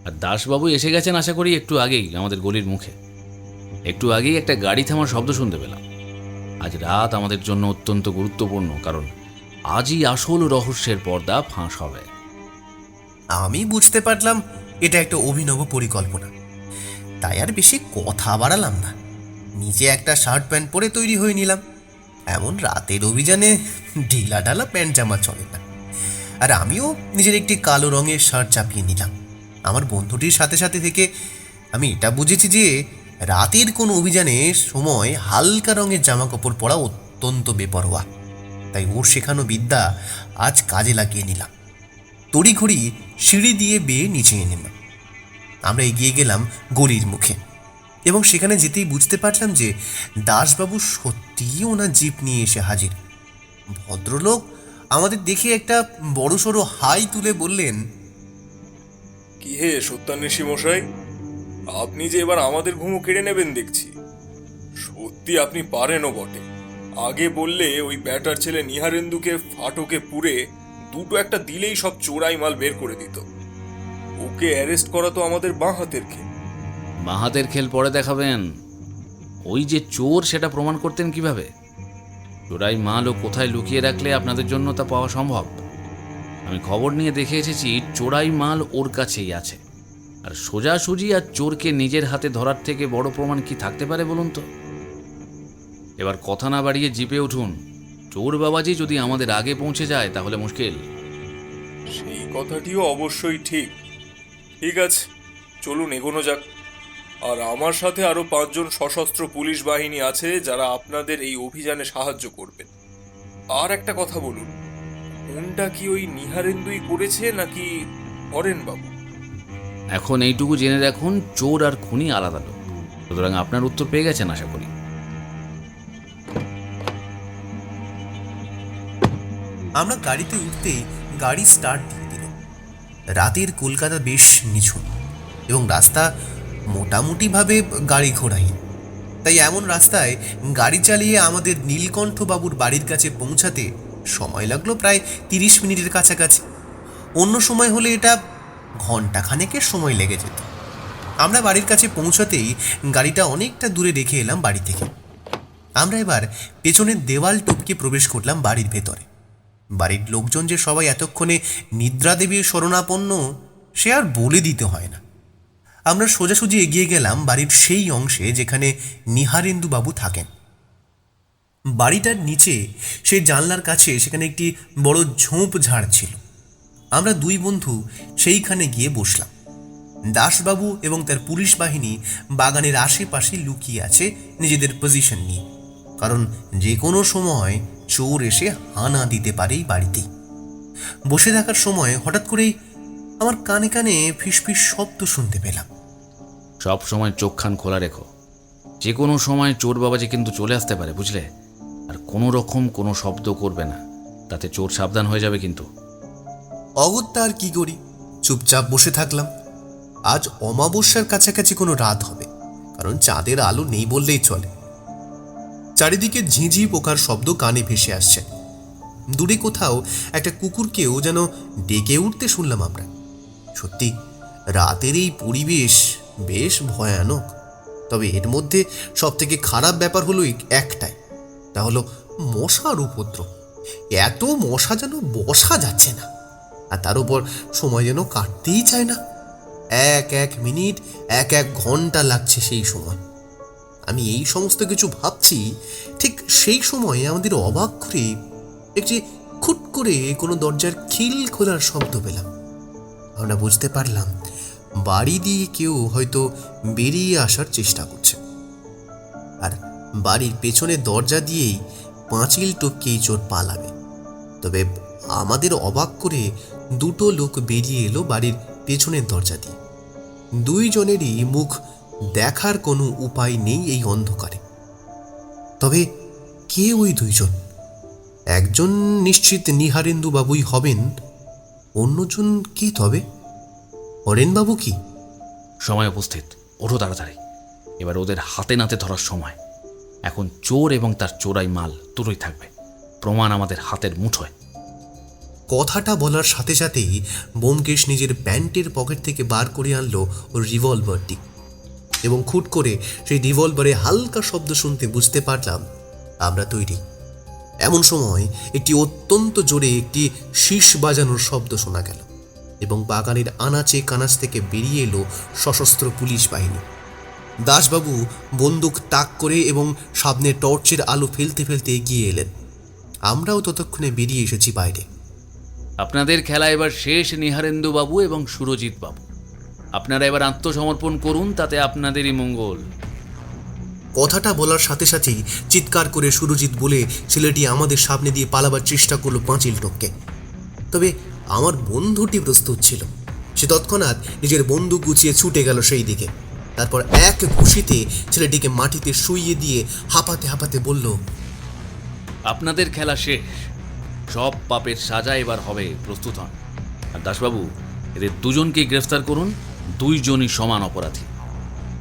আর দাসবাবু এসে গেছেন আশা করি একটু আগেই আমাদের গলির মুখে। একটু আগেই একটা গাড়ি থামার শব্দ শুনতে পেলাম। আজ রাত আমাদের জন্য অত্যন্ত গুরুত্বপূর্ণ, কারণ আজই আসল রহস্যের পর্দা ফাঁস হবে। আমি বুঝতে পারলাম এটা একটা অভিনব পরিকল্পনা, তাই আর বেশি কথা বাড়ালাম না। নিচে একটা শার্ট প্যান্ট পরে তৈরি হয়ে নিলাম। এমন রাতের অভিযানে ঢিলা ঢালা প্যান্ট জামা চলে না। আর আমিও নিজের একটি কালো রঙের শার্ট চাপিয়ে নিলাম। আমার বন্ধুটির সাথে সাথে থেকে আমি এটা বুঝেছি যে রাতের কোনো অভিযানের সময় হালকা রঙের জামা কাপড় পরা অত্যন্ত বেপরোয়া। তাই ওর শেখানো বিদ্যা আজ কাজে লাগিয়ে নিলাম। তড়িঘড়ি সিঁড়ি দিয়ে বেয়ে নিচে নিলাম। আমরা এগিয়ে গেলাম গলির মুখে, এবং সেখানে যেতেই বুঝতে পারলাম যে দাসবাবু সত্যিই ওনার জিপ নিয়ে এসে হাজির। ভদ্রলোক আমাদের দেখে একটা বড়সড় হাই তুলে বললেন, কি হে সত্যান্বেষী মশাই, আপনি যে এবার আমাদের ঘুমো কেড়ে নেবেন দেখছি। সত্যি আপনি পারেনও বটে। আগে বললে ওই ব্যাটার ছেলে নিহারেন্দুকে ফাটকে পুরে দুটো একটা দিলেই সব চোরাই মাল বের করে দিত। ওকে অ্যারেস্ট করা তো আমাদের বাঁ হাতের খেল। বাঁ হাতের খেল পরে দেখাবেন। ওই যে চোর সেটা প্রমাণ করতেন কিভাবে? চোরাই মাল ও কোথায় লুকিয়ে রাখলে আপনাদের জন্য তা পাওয়া সম্ভব? আমি খবর নিয়ে দেখে এসেছি চোরাই মাল ওর কাছেই আছে। আর সোজাসুজি আর চোরকে নিজের হাতে ধরার থেকে বড় প্রমাণ কি থাকতে পারে বলুন তো? এবার কথা না বাড়িয়ে জিপে উঠুন। চোর বাবাজি যদি আমাদের আগে পৌঁছে যায় তাহলে মুশকিল। সেই কথাটিও অবশ্যই ঠিক। ঠিক আছে, চলুন এগোনো যাক। আর আমার সাথে আরো 5 জন সশস্ত্র পুলিশ বাহিনী আছে যারা আপনাদের এই অভিযানে সাহায্য করবেন। আর একটা কথা বলুন, কোনটা কি ওই নিহারেন্দুই করেছে নাকি হরেন বাবু? এখন এইটুকু জেনে রাখুন, চোর আর খুনি আলাদা লোক। সুতরাং আপনার উত্তর পেয়ে গেছেন আশা করি। আমরা গাড়িতে উঠতেই গাড়ি স্টার্ট দিয়ে দিল। রাতের কলকাতা বেশ নিঝুম এবং রাস্তা মোটামুটিভাবে গাড়ি ঘোড়াহীন। তাই এমন রাস্তায় গাড়ি চালিয়ে আমাদের নীলকণ্ঠ বাবুর বাড়ির কাছে পৌঁছাতে সময় লাগলো প্রায় 30 মিনিটের কাছাকাছি। অন্য সময় হলে এটা ঘন্টাখানেকের সময় লেগে যেত। আমরা বাড়ির কাছে পৌঁছাতেই গাড়িটা অনেকটা দূরে রেখে এলাম বাড়ি থেকে। আমরা এবার পেছনের দেওয়াল টপকে প্রবেশ করলাম বাড়ির ভেতরে। বাড়ির লোকজন যে সবাই এতক্ষণে নিদ্রা দেবীর শরণাপন্ন সে আর বলে দিতে হয় না। আমরা সোজাসুজি এগিয়ে গেলাম বাড়ির সেই অংশে যেখানে নিহারেন্দু বাবু থাকেন। বাড়িটার নিচে সেই জানলার কাছে সেখানে একটি বড় ঝোপ ঝাড় ছিল। আমরা দুই বন্ধু সেইখানে গিয়ে বসলাম। দাসবাবু এবং তার পুলিশ বাহিনী বাগানের আশেপাশে লুকিয়ে আছে নিজেদের পজিশন নিয়ে, কারণ যে কোনো সময় চোর এসে হানা দিতে পারে এই বাড়িতেই। বসে থাকার সময় হঠাৎ করেই আমার কানে কানে ফিসফিস শব্দ শুনতে পেলাম। সব সময় চোখ খান খোলা রেখো, যে কোনো সময় চোর বাবাজি কিন্তু চলে আসতে পারে, বুঝলে? আর কোনো রকম কোনো শব্দ করবে না, তাতে চোর সাবধান হয়ে যাবে কিন্তু। অগত্যা আর কি করি, চুপচাপ বসে থাকলাম। আজ অমাবস্যার কাছাকাছি কোনো রাত হবে, কারণ চাঁদের আলো নেই বললেই চলে। চারিদিকে ঝিঁঝি পোকার শব্দ কানে ভেসে আসছে। দূরে কোথাও একটা কুকুরকেও যেন ডেকে উঠতে শুনলাম আমরা। সত্যি রাতের এই পরিবেশ বেশ ভয়ানক। তবে এর মধ্যে সব থেকে খারাপ ব্যাপার হলো একটাই, তা হলো মশার উপদ্রব। এত মশা যেন বসা যাচ্ছে না, আর তার উপর সময় যেন কাটতেই চায় না। এক মিনিট এক ঘন্টা লাগছে সেই সময়। আমি এই সমস্ত কিছু ভাবছি, ঠিক সেই সময় আমাদের অবাক করে একটি খুট করে কোনো দরজার খিল খোলার শব্দ পেলাম। আমরা বুঝতে পারলাম বাড়ি দিয়ে কেউ হয়তো বেরিয়ে আসার চেষ্টা করছে। আর বাড়ির পেছনে দরজা দিয়েই পাঁচিল টপকেই চোর পালাবে। তবে আমাদের অবাক করে দুটো লোক বেরিয়ে এলো বাড়ির পেছনের দরজা দিয়ে। দুইজনেরই মুখ দেখার কোনো উপায় নেই এই অন্ধকারে। তবে কে ওই দুইজন? একজন নিশ্চিত নিহারেন্দু বাবুই হবেন, অন্যজন কে তবে? হরেনবাবু কি? সময় উপস্থিত, ওঠো তাড়াতাড়ি। এবার ওদের হাতে নাতে ধরার সময়। এখন চোর এবং তার চোরাই মাল দুটোই থাকবে, প্রমাণ আমাদের হাতের মুঠোয়। কথাটা বলার সাথে সাথেই ব্যোমকেশ নিজের প্যান্টের পকেট থেকে বার করে আনলো ওর রিভলভারটি, এবং খুট করে সেই রিভলভারে হালকা শব্দ শুনতে বুঝতে পারলাম আমরা তৈরি। এমন সময় একটি অত্যন্ত জোরে একটি শীষ বাজানোর শব্দ শোনা গেল, এবং বাগানের আনাচে কানাচ থেকে বেরিয়ে এলো সশস্ত্র পুলিশ বাহিনী। দাসবাবু বন্দুক তাক করে এবং সামনে টর্চের আলো ফেলতে ফেলতে এগিয়ে এলেন। আমরাও ততক্ষণে বেরিয়ে এসেছি বাইরে। আপনাদের খেলা এবার শেষ, নিহারেন্দু বাবু এবং সুরজিৎ বাবু। আপনারা এবার আত্মসমর্পণ করুন, তাতে আপনাদেরই মঙ্গল। কথাটা বলার সাথে সাথেই চিৎকার করে সুরজিৎ বলে ছেলেটি আমাদের সামনে দিয়ে পালাবার চেষ্টা করলো পাঁচিল টপকে। তবে আমার বন্ধুটি প্রস্তুত ছিল। সে তৎক্ষণাৎ নিজের বন্দুক গুছিয়ে ছুটে গেল সেই দিকে। তারপর এক ঘুষিতে ছেলেটিকে মাটিতে শুইয়ে দিয়ে হাঁপাতে হাঁপাতে বলল, আপনাদের খেলা শেষ, সব পাপের সাজা এবার হবে, প্রস্তুত হন। আর দাসবাবু, এদের দুজনকেই গ্রেফতার করুন, দুইজনই সমান অপরাধী।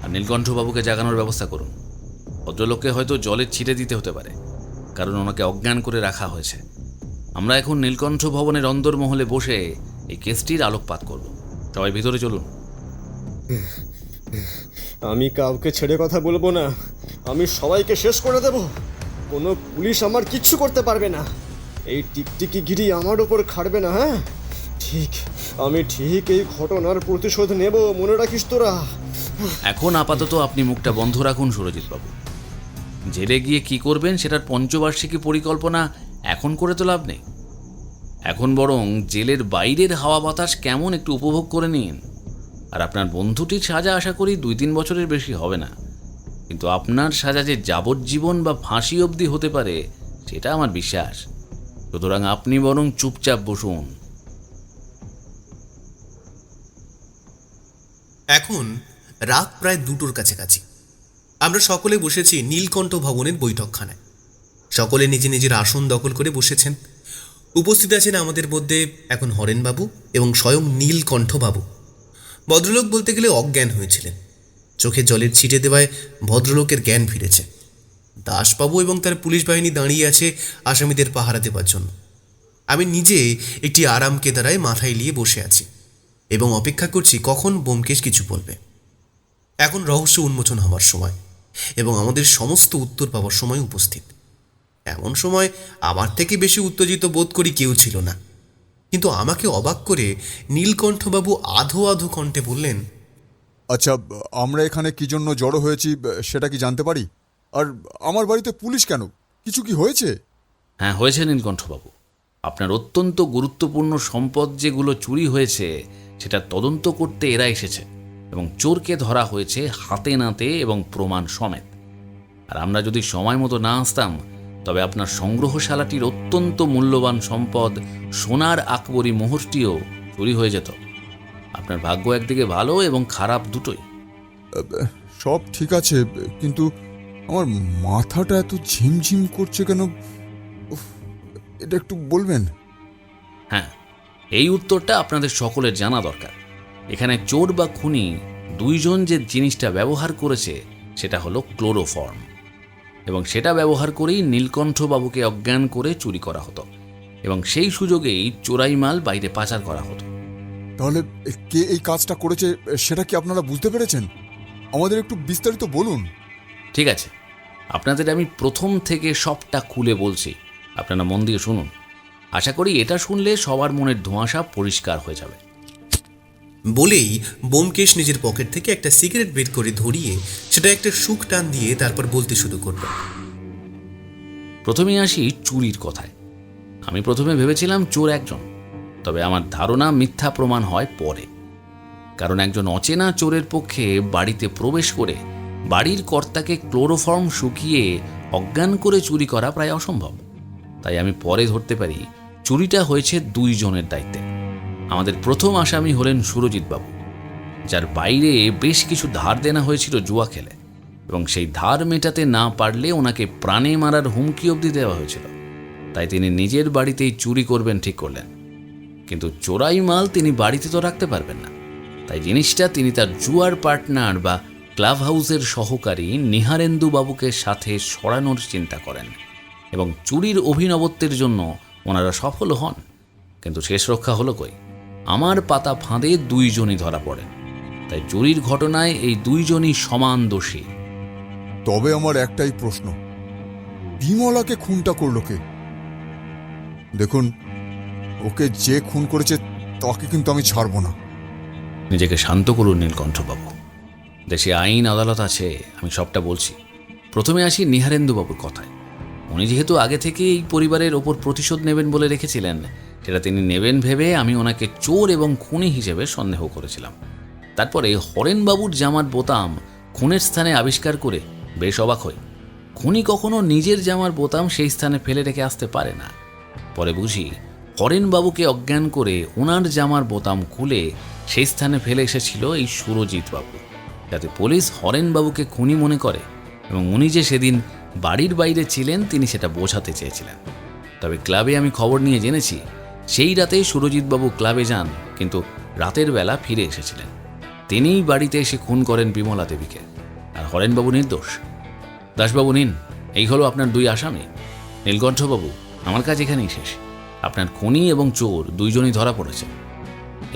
আর নীলকণ্ঠবাবুকে জাগানোর ব্যবস্থা করুন। ভদ্রলোককে হয়তো জলের ছিটে দিতে হতে পারে, কারণ ওনাকে অজ্ঞান করে রাখা হয়েছে। আমরা এখন নীলকণ্ঠ ভবনের অন্দরমহলে বসে এই কেসটির আলোকপাত করব। সবাই ভিতরে চলুন। আমি কাউকে ছেড়ে কথা বলবো না, আমি সবাইকে শেষ করে দেব। কোনো পুলিশ আমার কিচ্ছু করতে পারবে না। এই টিকটিকি গিরি আমার ওপর খাটবে না। হ্যাঁ, আমি ঠিক এই ঘটনার প্রতিশোধ নেব, মনে রাখিস তোরা। এখন আপাতত আপনি মুখটা বন্ধ রাখুন সুরজিৎ বাবু। জেলে গিয়ে কি করবেন সেটার পঞ্চবার্ষিকী পরিকল্পনা এখন করে তো লাভ নেই। এখন বরং জেলের বাইরের হাওয়া বাতাস কেমন একটু উপভোগ করে নিন। আর আপনার বন্ধুটির সাজা আশা করি 2-3 বছরের বেশি হবে না, কিন্তু আপনার সাজা যে যাবজ্জীবন বা ফাঁসি অবধি হতে পারে সেটা আমার বিশ্বাস। সুতরাং আপনি বরং চুপচাপ বসুন। এখন রাত প্রায় 2টোর কাছাকাছি। আমরা সকলে বসেছি নীলকণ্ঠ ভবনের বৈঠকখানায়। সকলে নিজে নিজের আসন দখল করে বসেছেন। উপস্থিত আছেন আমাদের মধ্যে এখন হরেনবাবু এবং স্বয়ং নীলকণ্ঠ বাবু। ভদ্রলোক বলতে গেলে অজ্ঞান হয়েছিলেন। চোখে জলের ছিটে দেওয়ায় ভদ্রলোকের জ্ঞান ফিরেছে। দাসবাবু এবং তার পুলিশ বাহিনী দাঁড়িয়ে আছে আসামিদের পাহারা দেওয়ার জন্য। আমি নিজে একটি আরাম কেদারায় মাথায় নিয়ে বসে আছি এবং অপেক্ষা করছি কখন ব্যোমকেশ কিছু বলবে। এখন রহস্য উন্মোচন হওয়ার সময় এবং আমাদের সমস্ত উত্তর পাওয়ার সময় উপস্থিত। এমন সময় আমার থেকে বেশি উত্তেজিত বোধ করি কেউ ছিল না, কিন্তু আমাকে অবাক করে নীলকণ্ঠবাবু আধো আধো কণ্ঠে বললেন, আচ্ছা, আমরা এখানে কি জন্য জড়ো হয়েছি সেটা কি জানতে পারি? আর আমার বাড়িতে পুলিশ কেন? কিছু কি হয়েছে? হ্যাঁ, হয়েছে নীলকণ্ঠবাবু। আপনার অত্যন্ত গুরুত্বপূর্ণ সম্পদ যেগুলো চুরি হয়েছে সেটা তদন্ত করতে এরা এসেছে এবং চোরকে ধরা হয়েছে হাতে নাতে এবং প্রমাণ সমেত। আর আমরা যদি সময় মতো না আসতাম তবে আপনার সংগ্রহশালাটির অত্যন্ত মূল্যবান সম্পদ সোনার আকবরী মোহরটিও চুরি হয়ে যেত। আপনার ভাগ্য একদিকে ভালো এবং খারাপ দুটোই। সব ঠিক আছে, কিন্তু আমার মাথাটা এত ঝিমঝিম করছে কেন? উফ, এটা একটু বলবেন? হ্যাঁ, এই উত্তরটা আপনাদের সকলের জানা দরকার। এখানে চোর বা খুনি দুইজন যে জিনিসটা ব্যবহার করেছে সেটা হলো ক্লোরোফর্ম, এবং সেটা ব্যবহার করেই নীলকণ্ঠবাবুকে অজ্ঞান করে চুরি করা হতো এবং সেই সুযোগেই চোরাই মাল বাইরে পাচার করা হতো। তাহলে কে এই কাজটা করেছে সেটা কি আপনারা বুঝতে পেরেছেন? আমাদের একটু বিস্তারিত বলুন। ঠিক আছে, আপনাদের আমি প্রথম থেকে সবটা খুলে বলছি, আপনারা মন দিয়ে শুনুন। আশা করি এটা শুনলে সবার মনের ধোঁয়াশা পরিষ্কার হয়ে যাবে। বলেই ব্যোমকেশ নিজের পকেট থেকে একটা সিগারেট বের করে ধরিয়ে সেটা একটা শুক টান দিয়ে তারপর বলতে শুরু করল। প্রথমেই আসি চুরির কথায়। আমি প্রথমে ভেবেছিলাম চোর একজন, তবে আমার ধারণা মিথ্যা প্রমাণ হয় পরে। কারণ একজন অচেনা চোরের পক্ষে বাড়িতে প্রবেশ করে বাড়ির কর্তাকে ক্লোরোফর্ম শুকিয়ে অজ্ঞান করে চুরি করা প্রায় অসম্ভব। তাই আমি পরে ধরতে পারি চুরিটা হয়েছে 2 জনের দায়িত্বে। আমাদের প্রথম আসামি হলেন সুরজিৎ বাবু, যার বাইরে বেশ কিছু ধার দেনা হয়েছিল জুয়া খেলে, এবং সেই ধার মেটাতে না পারলে ওনাকে প্রাণে মারার হুমকি অবধি দেওয়া হয়েছিল। তাই তিনি নিজের বাড়িতেই চুরি করবেন ঠিক করলেন, কিন্তু চোরাই মাল তিনি বাড়িতে তো রাখতে পারবেন না। তাই জিনিসটা তিনি তার জুয়ার পার্টনার বা ক্লাব হাউসের সহকারী নিহারেন্দু বাবুকে সাথে সরানোর চিন্তা করেন, এবং চুরির অভিনবত্বের জন্য ওনারা সফল হন। কিন্তু শেষ রক্ষা হলো কই? আমার পাতা ফাঁদে 2 জনই ধরা পড়েন। তাই চুরির ঘটনায় এই 2 জনই সমান দোষী। তবে আমার একটাই প্রশ্ন, বিমলাকে খুনটা করলো কে? দেখুন, ওকে যে খুন করেছে তাকে কিন্তু আমি ছাড়বো না। নিজেকে শান্ত করুন নীলকণ্ঠবাবু, দেশে আইন আদালত আছে, আমি সবটা বলছি। প্রথমে আসি নিহারেন্দু বাবুর কথায়। উনি যেহেতু আগে থেকে এই পরিবারের ওপর প্রতিশোধ নেবেন বলে রেখেছিলেন, সেটা তিনি নেবেন ভেবে আমি ওনাকে চোর এবং খুনি হিসেবে সন্দেহ করেছিলাম। তারপরে হরেনবাবুর জামার বোতাম খুনের স্থানে আবিষ্কার করে বেশ অবাক হই। খুনি কখনো নিজের জামার বোতাম সেই স্থানে ফেলে রেখে আসতে পারে না। পরে বুঝি হরেনবাবুকে অজ্ঞান করে ওনার জামার বোতাম খুলে সেই স্থানে ফেলে এসেছিল এই সুরজিৎ বাবু, যাতে পুলিশ হরেনবাবুকে খুনি মনে করে এবং উনি যে সেদিন বাড়ির বাইরে ছিলেন তিনি সেটা বোঝাতে চেয়েছিলেন। তবে ক্লাবে আমি খবর নিয়ে জেনেছি সেই রাতেই সুরজিৎবাবু ক্লাবে যান, কিন্তু রাতের বেলা ফিরে এসেছিলেন। তিনিই বাড়িতে এসে খুন করেন বিমলা দেবীকে, আর হরেনবাবু নির্দোষ। দাসবাবু নিন, এই হলো আপনার 2 আসামি। নীলকণ্ঠবাবু, আমার কাজ এখানেই শেষ। আপনার খুনি এবং চোর দুইজনই ধরা পড়েছে।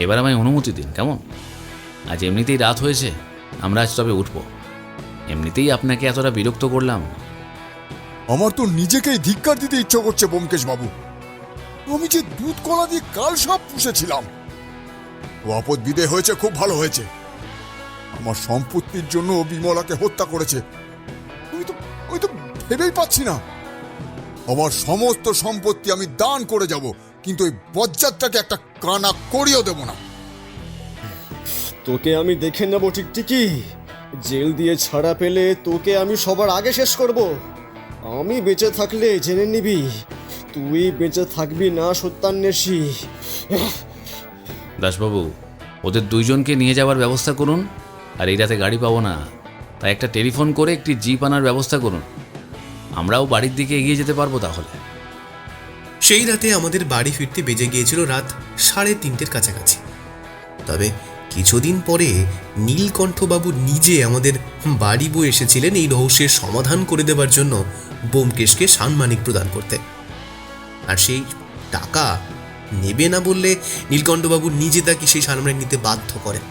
এবার আমায় অনুমতি দিন, কেমন? আজ এমনিতেই রাত হয়েছে, আমরা আজ তবে উঠব। এমনিতেই আপনাকে এতটা বিরক্ত করলাম। আমার তো নিজেকেই ধিক্কার দিতে ইচ্ছা করছে ব্যোমকেশ বাবু। আমি যে দুধ কলা দিয়ে কাল সব পুষেছিলাম, ও আপদ বিদে হয়েছে, খুব ভালো হয়েছে। আমার সম্পত্তির জন্য ও বিমলাকে হত্যা করেছে। আমি তো ভেবেই পাচ্ছি না। আমার সমস্ত সম্পত্তি আমি দান করে যাব, কিন্তু এই বজ্জাতটাকে একটা কানা করিয়েও দেব না। তোকে আমি দেখে নেব টিকটিকি। জেল দিয়ে ছাড়া পেলে তোকে আমি সবার আগে শেষ করব। আমি বেঁচে থাকলে জেনে নিবি, তুই বেঁচে থাকবি না সত্যান্বেষী। দাসবাবু, ওদের দুইজনকে নিয়ে যাওয়ার ব্যবস্থা করুন। আর এই রাতে গাড়ি পাবো না, তাই একটা টেলিফোন করে একটি জিপ আনার ব্যবস্থা করুন। আমরাও বাড়ির দিকে এগিয়ে যেতে পারবো তাহলে। সেই রাতে আমাদের বাড়ি ফিরতে বেজে গিয়েছিল রাত 3:30 কাছাকাছি। তবে কিছুদিন পরে নীলকণ্ঠবাবু নিজে আমাদের বাড়ি বয়ে এসেছিলেন এই রহস্যের সমাধান করে দেবার জন্য ব্যোমকেশকে সাম্মানিক প্রদান করতে। আর সেই টাকা নেবে না বললে নীলকণ্ঠবাবু নিজে তাকে সেই সাম্মানিক নিতে বাধ্য করেন।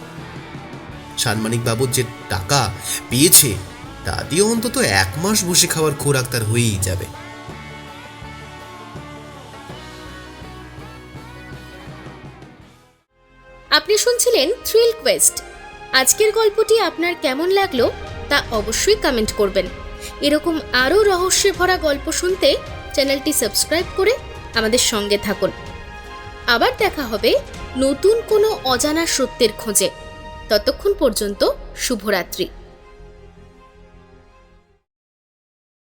সাম্মানিক বাবুর যে টাকা পেয়েছে তা দিয়ে অন্তত 1 মাস বসে খাওয়ার খোরাক তার হয়েই যাবে। আপনি শুনছিলেন থ্রিল কোয়েস্ট। আজকের গল্পটি আপনার কেমন লাগলো তা অবশ্যই কমেন্ট করবেন। এরকম আরও রহস্যে ভরা গল্প শুনতে চ্যানেলটি সাবস্ক্রাইব করে আমাদের সঙ্গে থাকুন। আবার দেখা হবে নতুন কোনো অজানা সত্যের খোঁজে। ততক্ষণ পর্যন্ত শুভরাত্রি।